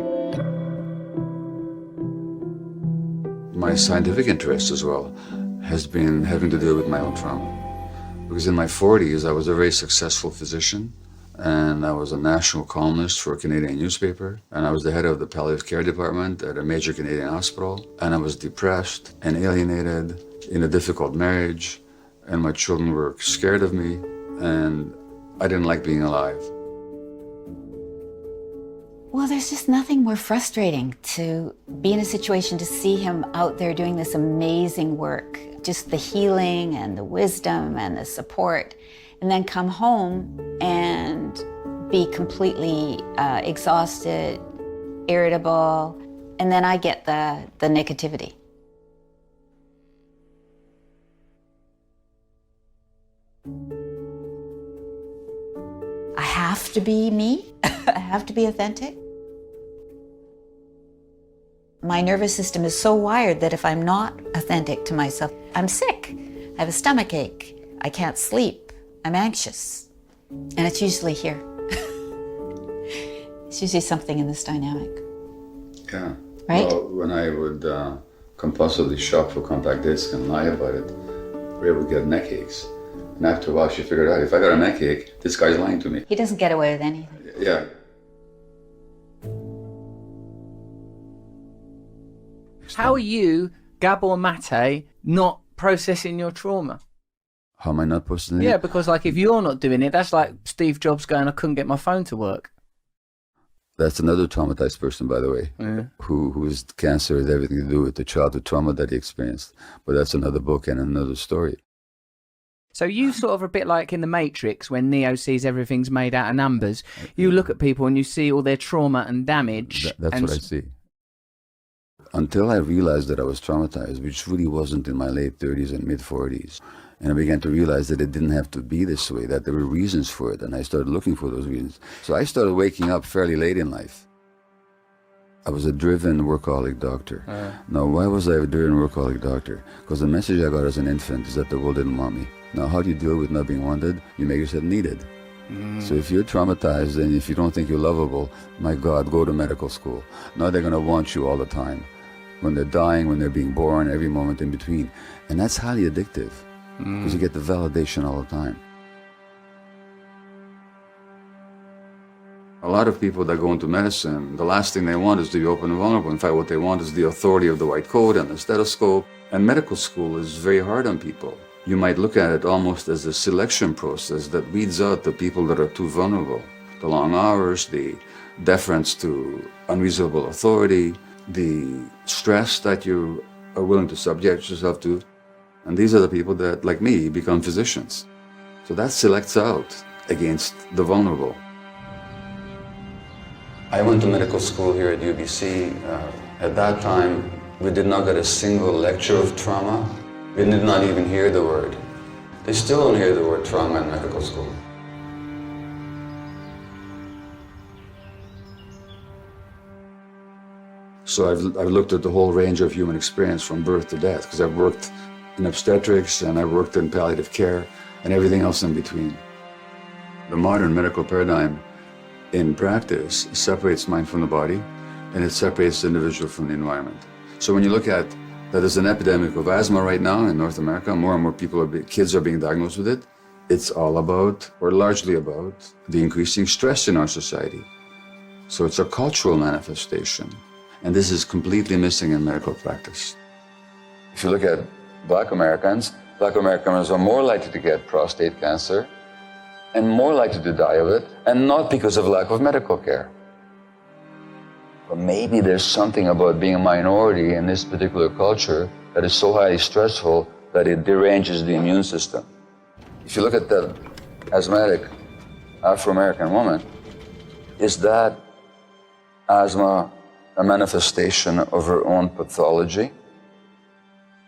My scientific interest as well has been having to do with my own trauma. Because in my 40s, I was a very successful physician, and I was a national columnist for a Canadian newspaper, and I was the head of the palliative care department at a major Canadian hospital, and I was depressed and alienated in a difficult marriage, and my children were scared of me, and I didn't like being alive. Well, there's just nothing more frustrating to be in a situation to see him out there doing this amazing work, just the healing and the wisdom and the support, and then come home and be completely exhausted, irritable, and then I get the negativity. I have to be me. I have to be authentic. My nervous system is so wired that if I'm not authentic to myself, I'm sick. I have a stomach ache. I can't sleep. I'm anxious. And it's usually here. It's usually something in this dynamic. Yeah. Right? Well, when I would compulsively shop for compact discs and lie about it, Ray would get neck aches. And after a while, she figured out, if I got a neck ache, this guy's lying to me. He doesn't get away with anything. Yeah. How are you, Gabor Mate, not processing your trauma? How am I not processing it? Yeah, because if you're not doing it, that's like Steve Jobs going, I couldn't get my phone to work. That's another traumatized person, by the way, whose cancer has everything to do with the childhood trauma that he experienced. But that's another book and another story. So you sort of a bit like in The Matrix when Neo sees everything's made out of numbers. You look at people and you see all their trauma and damage. That's what I see. Until I realized that I was traumatized, which really wasn't in my late 30s and mid 40s. And I began to realize that it didn't have to be this way, that there were reasons for it. And I started looking for those reasons. So I started waking up fairly late in life. I was a driven workaholic doctor. Now, why was I a driven workaholic doctor? Because the message I got as an infant is that the world didn't want me. Now, how do you deal with not being wanted? You make yourself needed. So if you're traumatized and if you don't think you're lovable, my God, go to medical school. Now they're going to want you all the time. When they're dying, when they're being born, every moment in between. And that's highly addictive because you get the validation all the time. A lot of people that go into medicine, the last thing they want is to be open and vulnerable. In fact, what they want is the authority of the white coat and the stethoscope. And medical school is very hard on people. You might look at it almost as a selection process that weeds out the people that are too vulnerable. The long hours, the deference to unreasonable authority, the stress that you are willing to subject yourself to. And these are the people that, like me, become physicians. So that selects out against the vulnerable. I went to medical school here at UBC. At that time, we did not get a single lecture of trauma. We did not even hear the word. They still don't hear the word trauma in medical school. So I've looked at the whole range of human experience from birth to death, because I've worked in obstetrics and I've worked in palliative care and everything else in between. The modern medical paradigm in practice separates mind from the body, and it separates the individual from the environment. So when you look at that there's an epidemic of asthma right now in North America, more and more kids are being diagnosed with it. It's all about, or largely about, the increasing stress in our society. So it's a cultural manifestation, and this is completely missing in medical practice. If you look at Black Americans are more likely to get prostate cancer and more likely to die of it, and not because of lack of medical care. But maybe there's something about being a minority in this particular culture that is so highly stressful that it deranges the immune system. If you look at the asthmatic Afro-American woman, is that asthma a manifestation of her own pathology?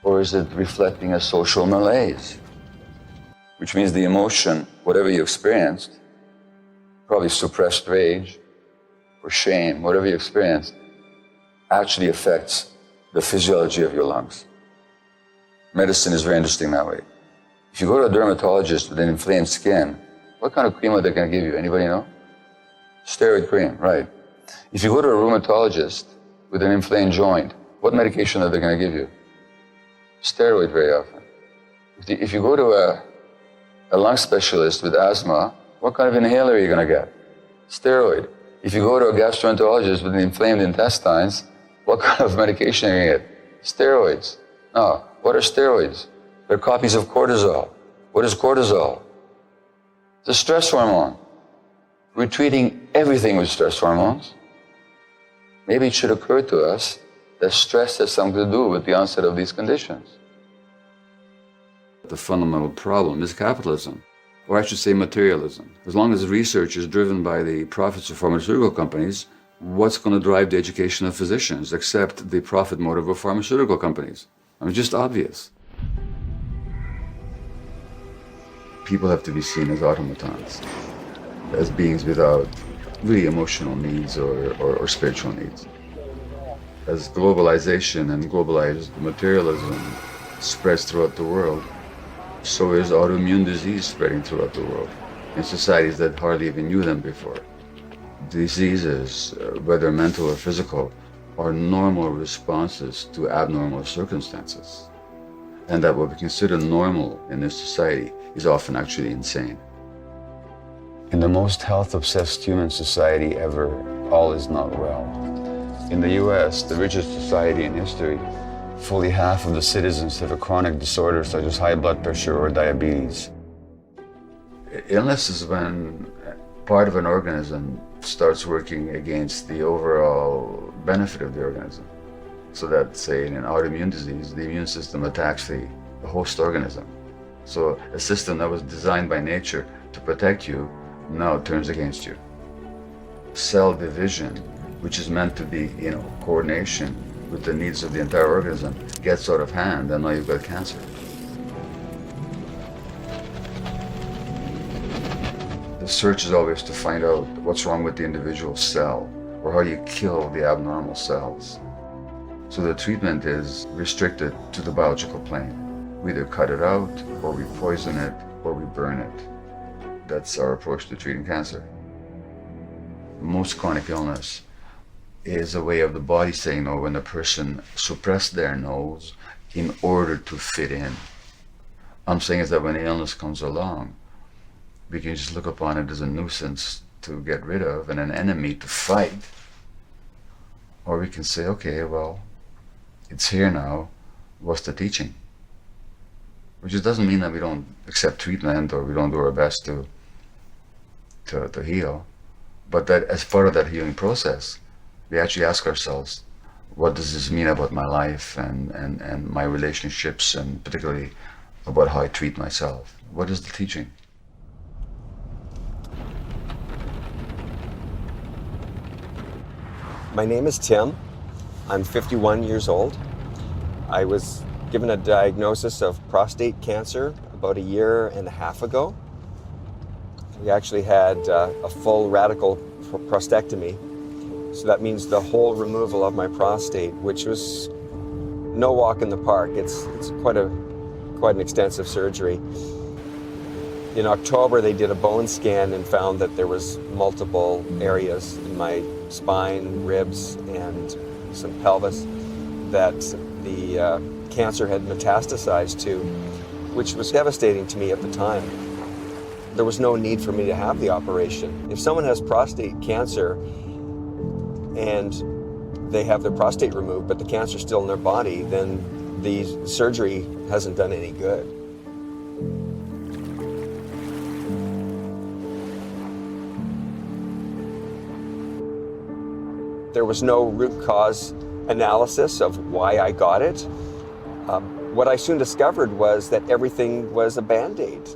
Or is it reflecting a social malaise? Which means the emotion, whatever you experienced, probably suppressed rage or shame, whatever you experienced, actually affects the physiology of your lungs. Medicine is very interesting that way. If you go to a dermatologist with an inflamed skin, what kind of cream are they going to give you? Anybody know? Steroid cream, right. If you go to a rheumatologist with an inflamed joint, what medication are they going to give you? Steroid very often. If you go to a lung specialist with asthma, what kind of inhaler are you going to get? Steroid. If you go to a gastroenterologist with inflamed intestines, what kind of medication are you going to get? Steroids. Now, what are steroids? They're copies of cortisol. What is cortisol? It's a stress hormone. We're treating everything with stress hormones. Maybe it should occur to us that stress has something to do with the onset of these conditions. The fundamental problem is capitalism, or I should say materialism. As long as research is driven by the profits of pharmaceutical companies, what's going to drive the education of physicians except the profit motive of pharmaceutical companies? I mean, it's just obvious. People have to be seen as automatons, as beings without really emotional needs or spiritual needs. As globalization and globalized materialism spreads throughout the world, so is autoimmune disease spreading throughout the world in societies that hardly even knew them before. Diseases, whether mental or physical, are normal responses to abnormal circumstances. And that what we consider normal in this society is often actually insane. In the most health-obsessed human society ever, all is not well. In the US, the richest society in history, fully half of the citizens have a chronic disorder such as high blood pressure or diabetes. Illness is when part of an organism starts working against the overall benefit of the organism. So that, say, in an autoimmune disease, the immune system attacks the host organism. So a system that was designed by nature to protect you now turns against you. Cell division, which is meant to be, coordination with the needs of the entire organism, gets out of hand, and now you've got cancer. The search is always to find out what's wrong with the individual cell, or how do you kill the abnormal cells. So the treatment is restricted to the biological plane. We either cut it out, or we poison it, or we burn it. That's our approach to treating cancer. Most chronic illness is a way of the body saying no when a person suppressed their nose in order to fit in. I'm saying is that when the illness comes along, we can just look upon it as a nuisance to get rid of and an enemy to fight. Or we can say, okay, well, it's here now, what's the teaching? Which doesn't mean that we don't accept treatment or we don't do our best to heal. But that as part of that healing process, we actually ask ourselves, what does this mean about my life and my relationships, and particularly about how I treat myself? What is the teaching? My name is Tim. I'm 51 years old. I was given a diagnosis of prostate cancer about 1.5 years ago. We actually had a full radical prostatectomy. So that means the whole removal of my prostate, which was no walk in the park. It's quite an extensive surgery. In October, they did a bone scan and found that there was multiple areas in my spine, ribs, and some pelvis that the cancer had metastasized to, which was devastating to me at the time. There was no need for me to have the operation. If someone has prostate cancer and they have their prostate removed, but the cancer's still in their body, then the surgery hasn't done any good. There was no root cause analysis of why I got it. What I soon discovered was that everything was a Band-Aid.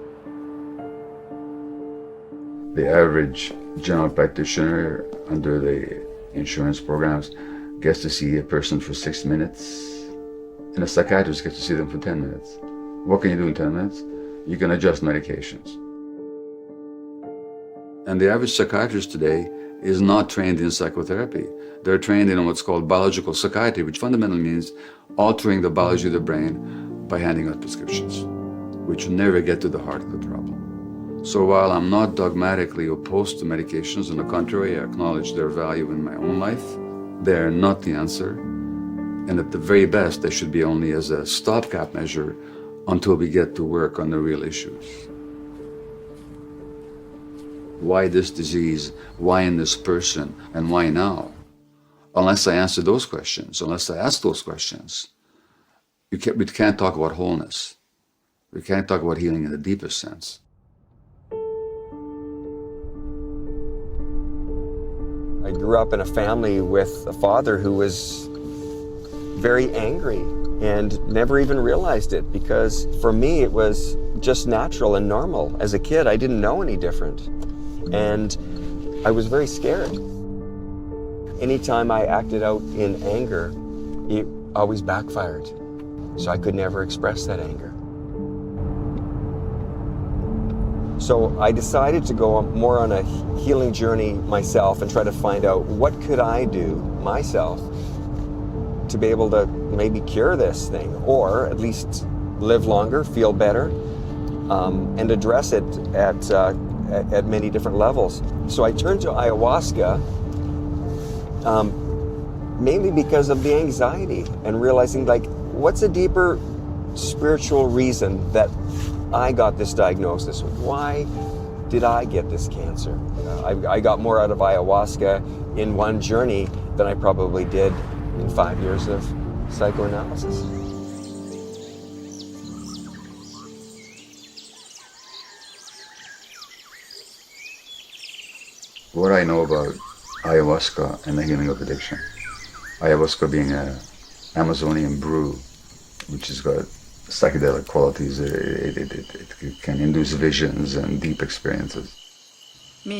The average general practitioner under the insurance programs gets to see a person for 6 minutes, and a psychiatrist gets to see them for 10 minutes. What can you do in 10 minutes? You can adjust medications. And the average psychiatrist today is not trained in psychotherapy. They're trained in what's called biological psychiatry, which fundamentally means altering the biology of the brain by handing out prescriptions, which never get to the heart of the problem. So while I'm not dogmatically opposed to medications, on the contrary, I acknowledge their value in my own life, they're not the answer. And at the very best, they should be only as a stopgap measure until we get to work on the real issues. Why this disease? Why in this person? And why now? Unless I answer those questions, unless I ask those questions, we can't talk about wholeness. We can't talk about healing in the deepest sense. I grew up in a family with a father who was very angry and never even realized it, because for me it was just natural and normal. As a kid, I didn't know any different. And I was very scared. Anytime I acted out in anger, it always backfired. So I could never express that anger. So I decided to go more on a healing journey myself and try to find out what could I do myself to be able to maybe cure this thing, or at least live longer, feel better, and address it at many different levels. So I turned to ayahuasca mainly because of the anxiety and realizing, like, what's a deeper spiritual reason that I got this diagnosis? Why did I get this cancer? I got more out of ayahuasca in one journey than I probably did in 5 years of psychoanalysis. What I know about ayahuasca and the healing of addiction. Ayahuasca being an Amazonian brew, which has got psychedelic qualities. It can induce visions and deep experiences. So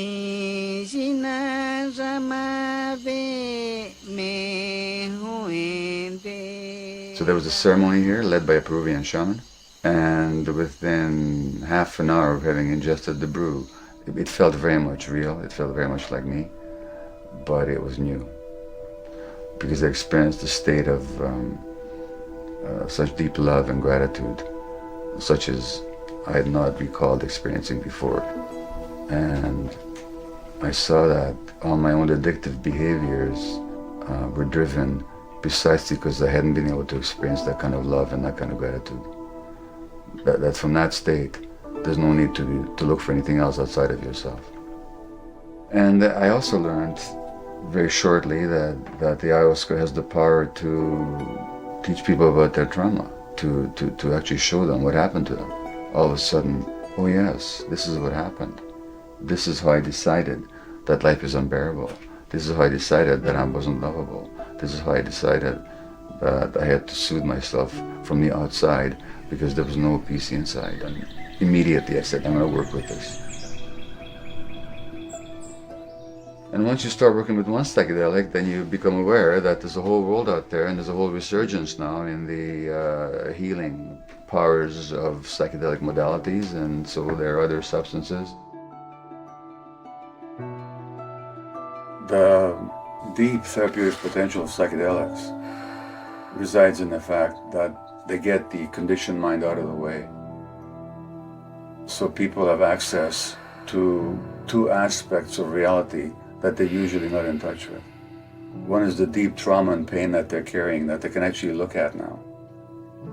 there was a ceremony here led by a Peruvian shaman, and within half an hour of having ingested the brew, it felt very much real, it felt very much like me, but it was new. Because I experienced a state of such deep love and gratitude, such as I had not recalled experiencing before. And I saw that all my own addictive behaviors were driven precisely because I hadn't been able to experience that kind of love and that kind of gratitude. That from that state, there's no need to look for anything else outside of yourself. And I also learned very shortly that the ayahuasca has the power to teach people about their trauma, to actually show them what happened to them. All of a sudden, oh yes, this is what happened. This is how I decided that life is unbearable. This is how I decided that I wasn't lovable. This is how I decided that I had to soothe myself from the outside because there was no peace inside. And immediately I said, I'm going to work with this. And once you start working with one psychedelic, then you become aware that there's a whole world out there, and there's a whole resurgence now in the healing powers of psychedelic modalities, and so there are other substances. The deep therapeutic potential of psychedelics resides in the fact that they get the conditioned mind out of the way. So people have access to two aspects of reality that they're usually not in touch with. One is the deep trauma and pain that they're carrying that they can actually look at now.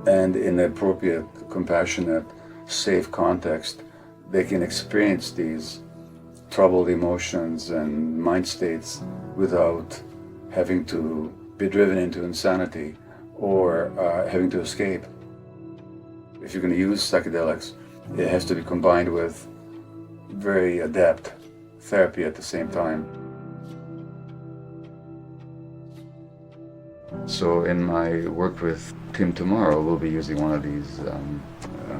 And in the appropriate, compassionate, safe context, they can experience these troubled emotions and mind states without having to be driven into insanity or having to escape. If you're going to use psychedelics, it has to be combined with very adept therapy at the same time. So in my work with Tim tomorrow, we'll be using one of these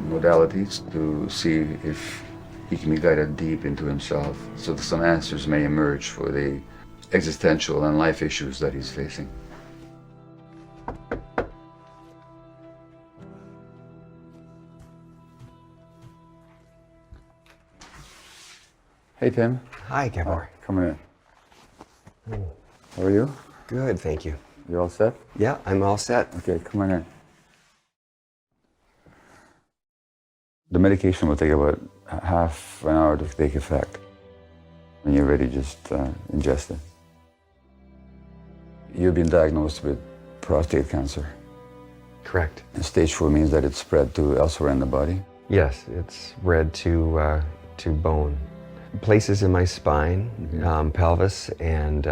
modalities to see if he can be guided deep into himself, so that some answers may emerge for the existential and life issues that he's facing. Hey, Tim. Hi, Gabor. Come in. How are you? Good, thank you. You all set? Yeah, I'm all set. Okay, come on in. The medication will take about half an hour to take effect. When you're ready, just ingest it. You've been diagnosed with prostate cancer. Correct. And stage 4 means that it's spread to elsewhere in the body? Yes, it's spread to bone. Places in my spine, pelvis, and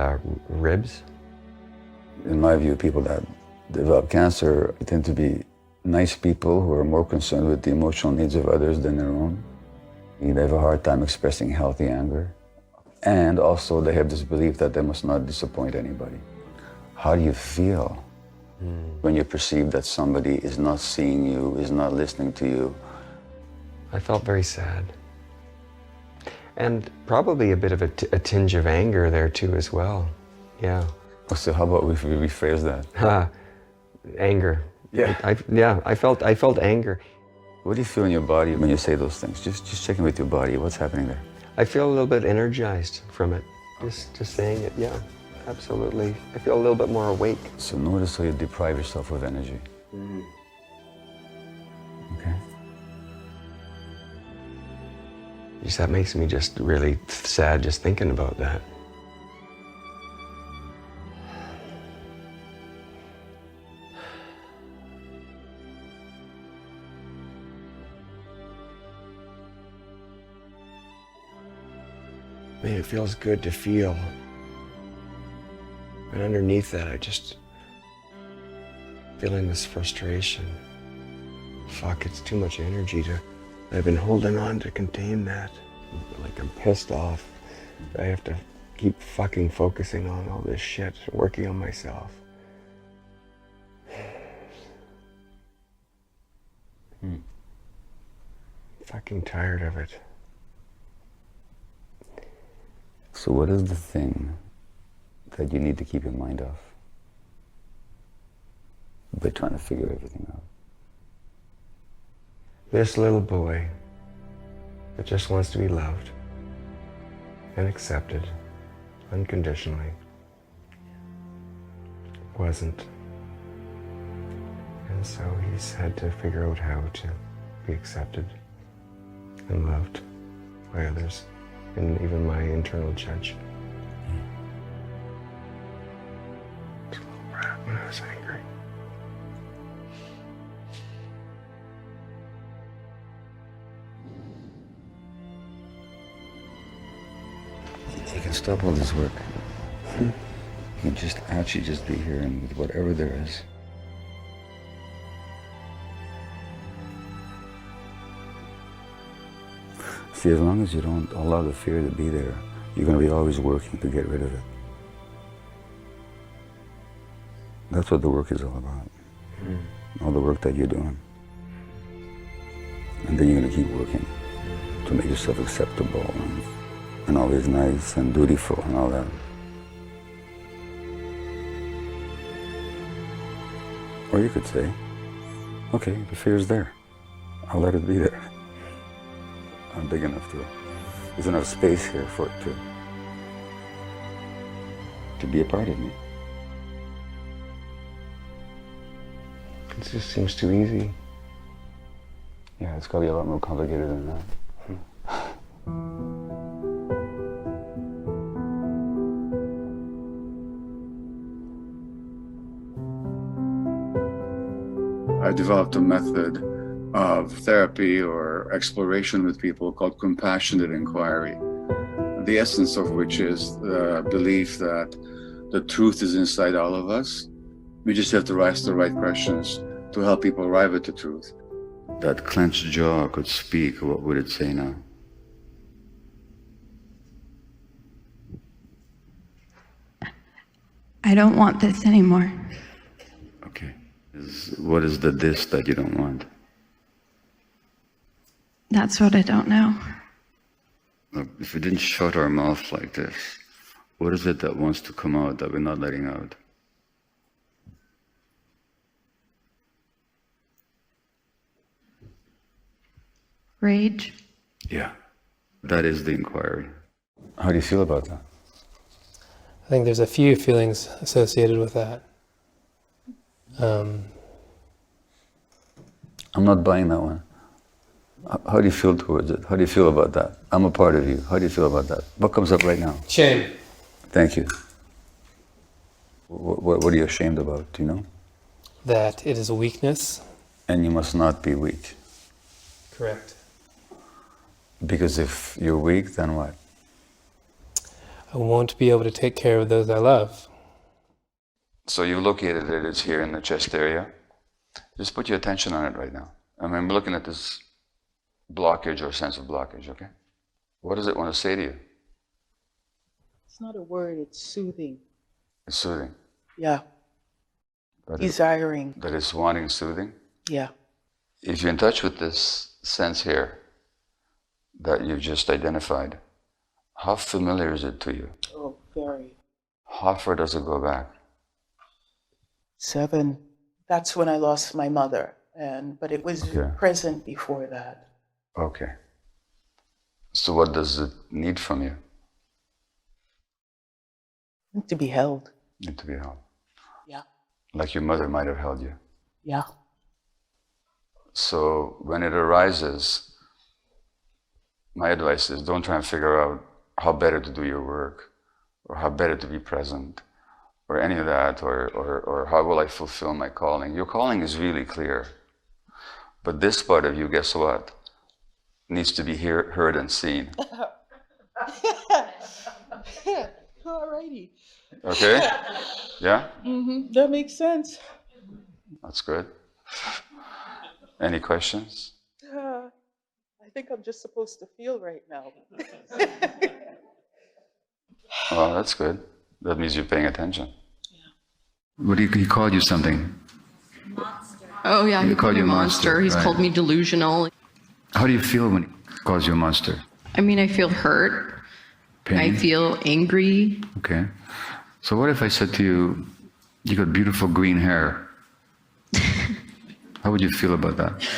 ribs. In my view, people that develop cancer tend to be nice people who are more concerned with the emotional needs of others than their own. They have a hard time expressing healthy anger. And also they have this belief that they must not disappoint anybody. How do you feel when you perceive that somebody is not seeing you, is not listening to you? I felt very sad. And probably a bit of a tinge of anger there too as well. Yeah. So how about we rephrase that? Anger. Yeah. I felt anger. What do you feel in your body when you say those things? Just check in with your body. What's happening there? I feel a little bit energized from it. Just saying it, yeah. Absolutely. I feel a little bit more awake. So notice how you deprive yourself of energy. Okay. Just that makes me just really sad just thinking about that. Man, it feels good to feel. And underneath that, I just feeling this frustration. Fuck, it's too much energy to. I've been holding on to contain that. Like I'm pissed off. I have to keep fucking focusing on all this shit, working on myself. Fucking tired of it. So what is the thing that you need to keep your mind off by trying to figure everything out? This little boy that just wants to be loved and accepted unconditionally wasn't. And so he's had to figure out how to be accepted and loved by others, and even my internal judge. I was a little brat when I was angry. You can stop all this work. You can just actually just be here and with whatever there is. See, as long as you don't allow the fear to be there, you're going to be always working to get rid of it. That's what the work is all about. All the work that you're doing. And then you're going to keep working to make yourself acceptable and always nice and dutiful and all that. Or you could say, okay, the fear's there. I'll let it be there. I'm big enough to, there's enough space here for it to be a part of me. It just seems too easy. Yeah, it's got to be a lot more complicated than that. I developed a method of therapy or exploration with people called compassionate inquiry, the essence of which is the belief that the truth is inside all of us. We just have to ask the right questions to help people arrive at the truth. That clenched jaw could speak, what would it say now? I don't want this anymore. Okay. What is the this that you don't want? That's what I don't know. Look, if we didn't shut our mouth like this, what is it that wants to come out that we're not letting out? Rage. Yeah, that is the inquiry. How do you feel about that? I think there's a few feelings associated with that. I'm not buying that one. How do you feel towards it? How do you feel about that? I'm a part of you. How do you feel about that? What comes up right now? Shame. Thank you. What are you ashamed about? Do you know? That it is a weakness. And you must not be weak. Correct. Because if you're weak, then what? I won't be able to take care of those I love. So you've located it, it's here in the chest area. Just put your attention on it right now. I mean, I'm looking at this blockage or sense of blockage, okay? What does it want to say to you? It's not a word, it's soothing. It's soothing. Yeah. Desiring. That it's wanting soothing? Yeah. If you're in touch with this sense here that you've just identified, how familiar is it to you? Oh, very. How far does it go back? 7. That's when I lost my mother, but it was present before that. Okay. So what does it need from you? To be held. Need to be held. Yeah. Like your mother might have held you. Yeah. So when it arises, my advice is don't try and figure out how better to do your work, or how better to be present, or any of that, or how will I fulfill my calling. Your calling is really clear. But this part of you, guess what? Needs to be heard and seen. Alrighty. Okay? Yeah? Mm-hmm. That makes sense. That's good. Any questions? I think I'm just supposed to feel right now. Oh, that's good. That means you're paying attention. Yeah. What do you, he called you something? Monster. Oh yeah, he called me you a monster. He's right. called me delusional. How do you feel when he calls you a monster? I mean, I feel hurt. Pain? I feel angry. Okay. So what if I said to you, you got beautiful green hair? How would you feel about that?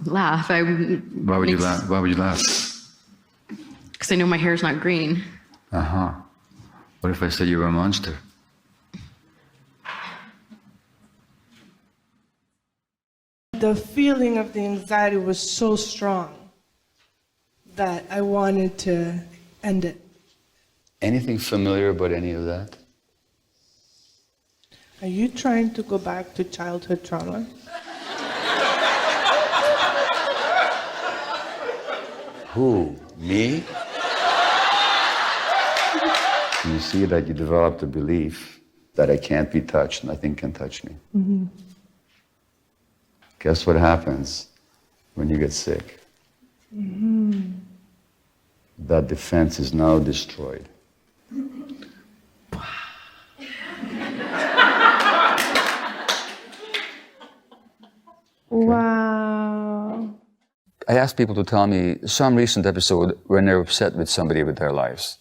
Laugh. Why would you laugh? Why would you laugh? Because I know my hair's not green. Uh-huh. What if I said you were a monster? The feeling of the anxiety was so strong that I wanted to end it. Anything familiar about any of that? Are you trying to go back to childhood trauma? Who? Me? You see that you developed a belief that I can't be touched, nothing can touch me. Mm-hmm. Guess what happens when you get sick? Mm-hmm. That defense is now destroyed. Wow. I ask people to tell me some recent episode when they're upset with somebody with their lives.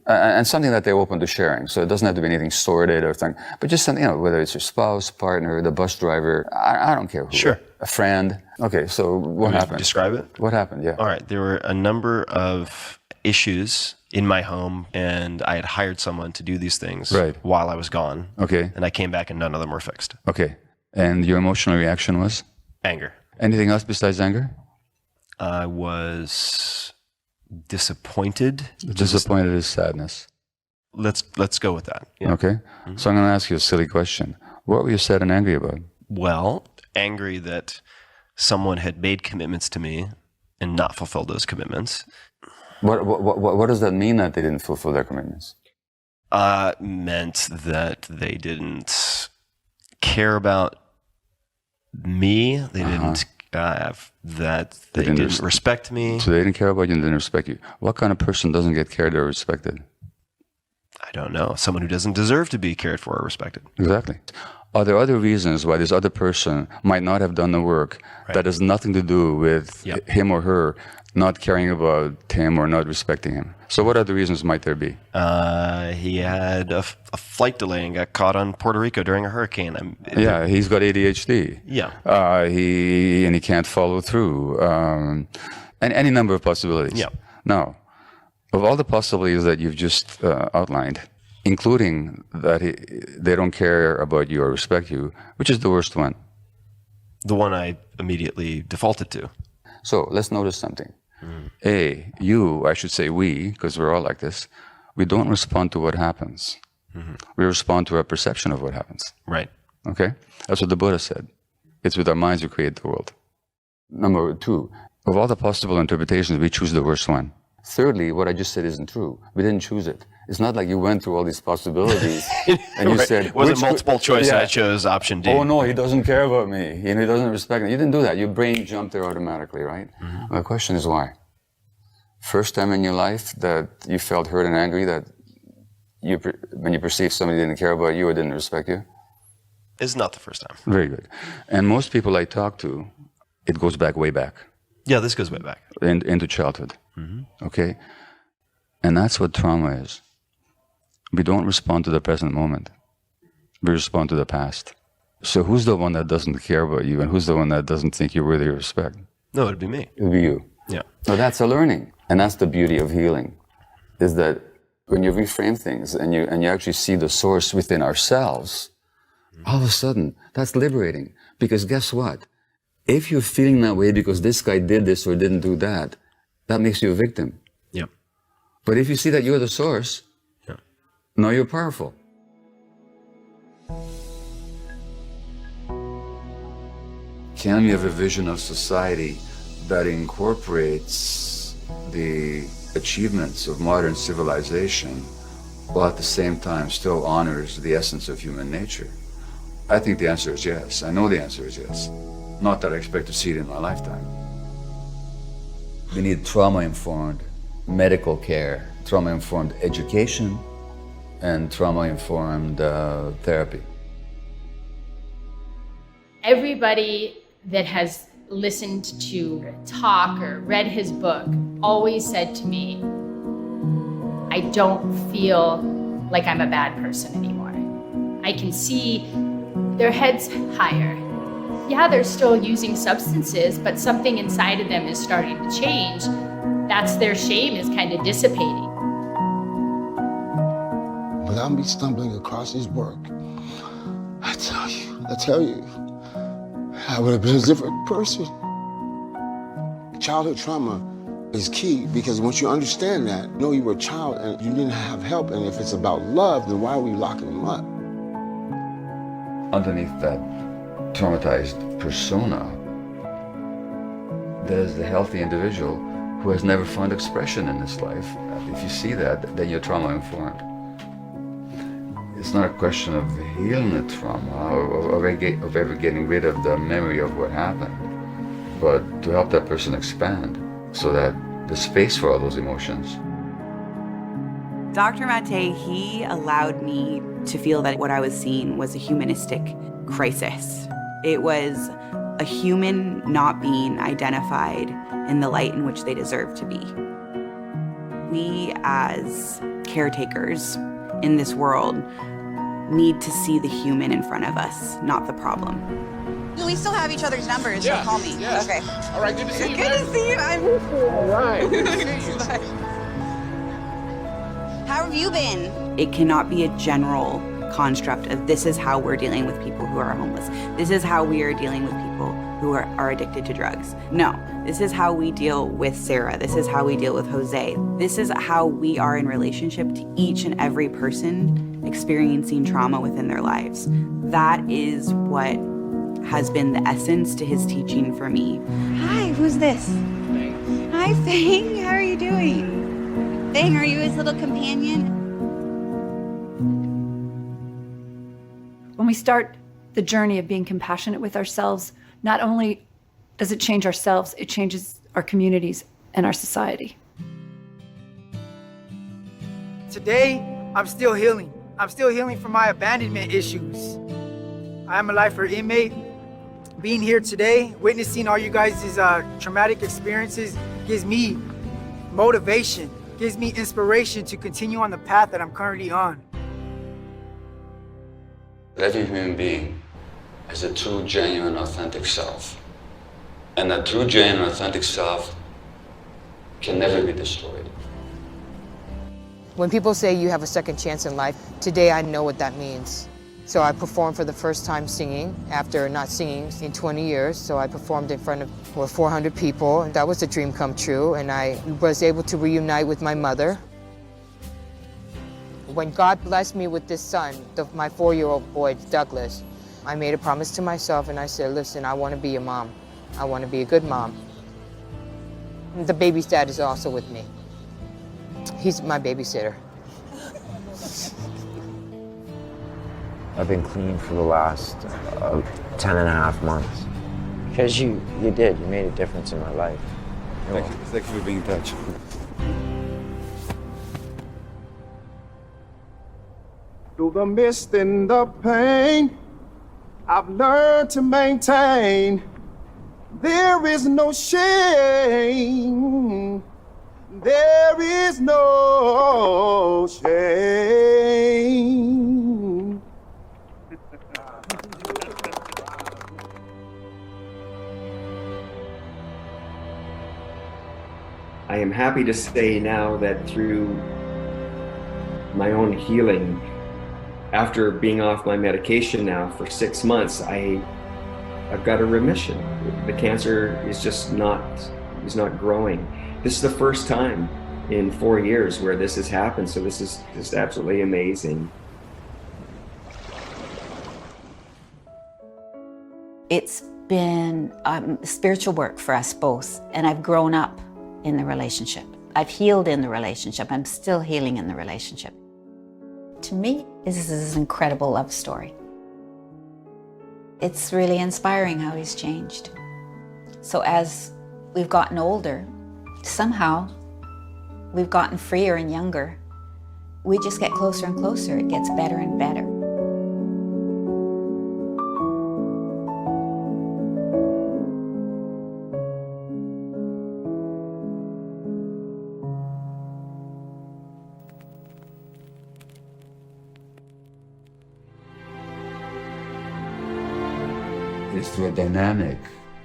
And something that they're open to sharing. So it doesn't have to be anything sordid or thing, but just something, whether it's your spouse, partner, the bus driver, I don't care who. Sure. A friend. Okay, so what happened? Describe it? What happened, yeah. All right, there were a number of issues in my home, and I had hired someone to do these things while I was gone. Okay. And I came back and none of them were fixed. Okay. And your emotional reaction was? Anger. Anything else besides anger? I was disappointed. Disappointed is sadness. Let's go with that. Yeah. Okay. Mm-hmm. So I'm going to ask you a silly question. What were you sad and angry about? Well, angry that someone had made commitments to me and not fulfilled those commitments. What does that mean that they didn't fulfill their commitments? Meant that they didn't care about me. They didn't they didn't respect me. So they didn't care about you and didn't respect you. What kind of person doesn't get cared or respected? I don't know. Someone who doesn't deserve to be cared for or respected. Exactly. Are there other reasons why this other person might not have done the work that has nothing to do with him or her not caring about him or not respecting him? So what other reasons might there be? He had a flight delay and got caught on Puerto Rico during a hurricane. Yeah, he's got ADHD. Yeah. He can't follow through. And any number of possibilities. Yeah. Now, of all the possibilities that you've just outlined, including that they don't care about you or respect you, which is the worst one? The one I immediately defaulted to. So let's notice something. I should say we, because we're all like this, we don't respond to what happens. Mm-hmm. We respond to our perception of what happens. Right. Okay? That's what the Buddha said. It's with our minds we create the world. Number two, of all the possible interpretations, we choose the worst one. Thirdly, what I just said isn't true. We didn't choose it. It's not like you went through all these possibilities and you said... It wasn't multiple choice and I chose option D. Oh no, he doesn't care about me. He doesn't respect me. You didn't do that. Your brain jumped there automatically, right? Mm-hmm. The question is why? First time in your life that you felt hurt and angry that when you perceived somebody didn't care about you or didn't respect you? It's not the first time. Very good. And most people I talk to, it goes back way back. Yeah, this goes way back. Into childhood. Mm-hmm. Okay? And that's what trauma is. We don't respond to the present moment. We respond to the past. So who's the one that doesn't care about you and who's the one that doesn't think you're worthy of respect? No, it'd be me. It'd be you. Yeah. So that's a learning. And that's the beauty of healing, is that when you reframe things and you actually see the source within ourselves, all of a sudden, that's liberating. Because guess what? If you're feeling that way because this guy did this or didn't do that, that makes you a victim. Yep. But if you see that you're the source, now you're powerful. Can we have a vision of society that incorporates the achievements of modern civilization while at the same time still honors the essence of human nature? I think the answer is yes. I know the answer is yes. Not that I expect to see it in my lifetime. We need trauma-informed medical care, trauma-informed education, and trauma-informed therapy. Everybody that has listened to talk or read his book always said to me, I don't feel like I'm a bad person anymore. I can see their heads higher. Yeah, they're still using substances, but something inside of them is starting to change. That's their shame is kind of dissipating. Without me stumbling across his work, I tell you, I would have been a different person. Childhood trauma is key because once you understand that, you know you were a child and you didn't have help, and if it's about love, then why are we locking them up? Underneath that traumatized persona, there's the healthy individual who has never found expression in his life. If you see that, then you're trauma-informed. It's not a question of healing the trauma or of ever getting rid of the memory of what happened, but to help that person expand so that there's space for all those emotions. Dr. Mate, he allowed me to feel that what I was seeing was a humanistic crisis. It was a human not being identified in the light in which they deserve to be. We as caretakers in this world need to see the human in front of us, not the problem. We still have each other's numbers, Yeah, so call me. yeah. Okay. All right, good to see you. Good to see you. All right, good to see you. How have you been? It cannot be a general construct of this is how we're dealing with people who are homeless. This is how we are dealing with people who are addicted to drugs. No, this is how we deal with Sarah. This is how we deal with Jose. This is how we are in relationship to each and every person experiencing trauma within their lives. That is what has been the essence to his teaching for me. Hi, who's this? Hi, Fang. How are you doing? Fang, are you his little companion? When we start the journey of being compassionate with ourselves, not only does it change ourselves, it changes our communities and our society. Today, I'm still healing. I'm still healing from my abandonment issues. I am a lifer inmate. Being here today, witnessing all you guys' traumatic experiences gives me motivation, gives me inspiration to continue on the path that I'm currently on. Every human being has a true, genuine, authentic self. And that true, genuine, authentic self can never be destroyed. When people say you have a second chance in life, today I know what that means. So I performed for the first time singing after not singing in 20 years. So I performed in front of 400 people, and that was a dream come true. And I was able to reunite with my mother. When God blessed me with this son, my 4-year-old boy, Douglas, I made a promise to myself and I said, listen, I want to be a mom. I want to be a good mom. The baby's dad is also with me. He's my babysitter. I've been clean for the last 10 and a half months. Because you did, you made a difference in my life. Thank you for being in touch. Through the mist and the pain, I've learned to maintain. There is no shame. There is no shame. I am happy to say now that through my own healing, after being off my medication now for 6 months, I've got a remission. The cancer is just not growing. This is the first time in 4 years where this has happened, so this is just absolutely amazing. It's been spiritual work for us both, and I've grown up in the relationship. I've healed in the relationship. I'm still healing in the relationship. To me, this is an incredible love story. It's really inspiring how he's changed. So as we've gotten older, somehow we've gotten freer and younger. We just get closer and closer. It gets better and better. it's through a dynamic,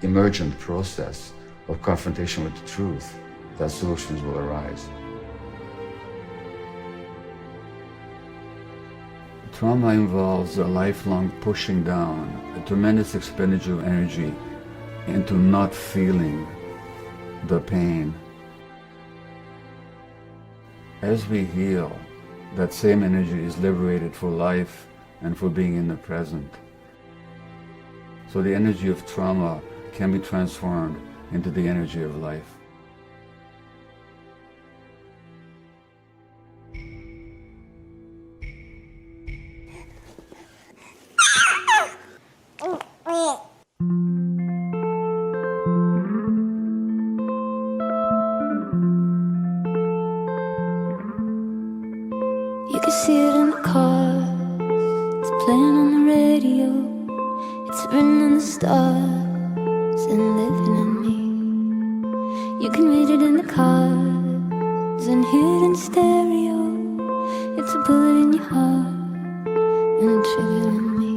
emergent process of confrontation with the truth that solutions will arise. Trauma involves a lifelong pushing down, a tremendous expenditure of energy into not feeling the pain. As we heal, that same energy is liberated for life and for being in the present. So the energy of trauma can be transformed into the energy of life. You can see it in the cars, it's playing on the radio, it's written in the stars and living in me. You can read it in the cards and hear it in stereo, it's a bullet in your heart and a trigger in me.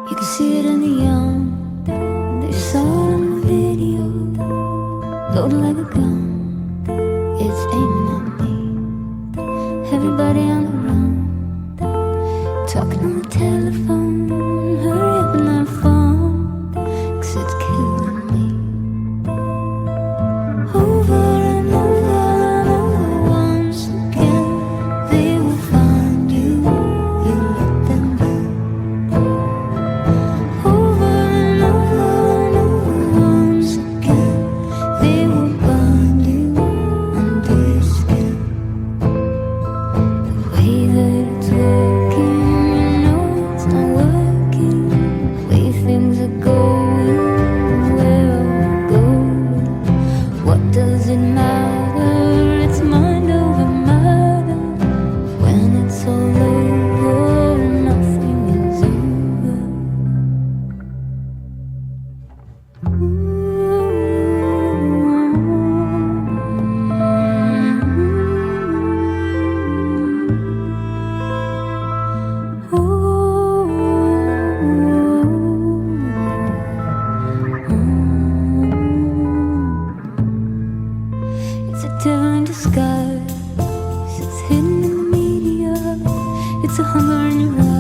You can see it in the young, they saw it on the video, loaded like a gun, it's aiming at me. Everybody on the run, talking on the telephone, hurry up and have fun, 'cause it's killing me. Over and over and over once again, they will find you, you let them go. Over and over and over once again, they will bind you under your skin. The way that it's working, you know it's not working. The way things are going, where are we going? What does it matter? It's mind over matter. When it's all over, nothing is over. It's a devil in disguise. It's hidden in the media. It's a hunger in your eyes.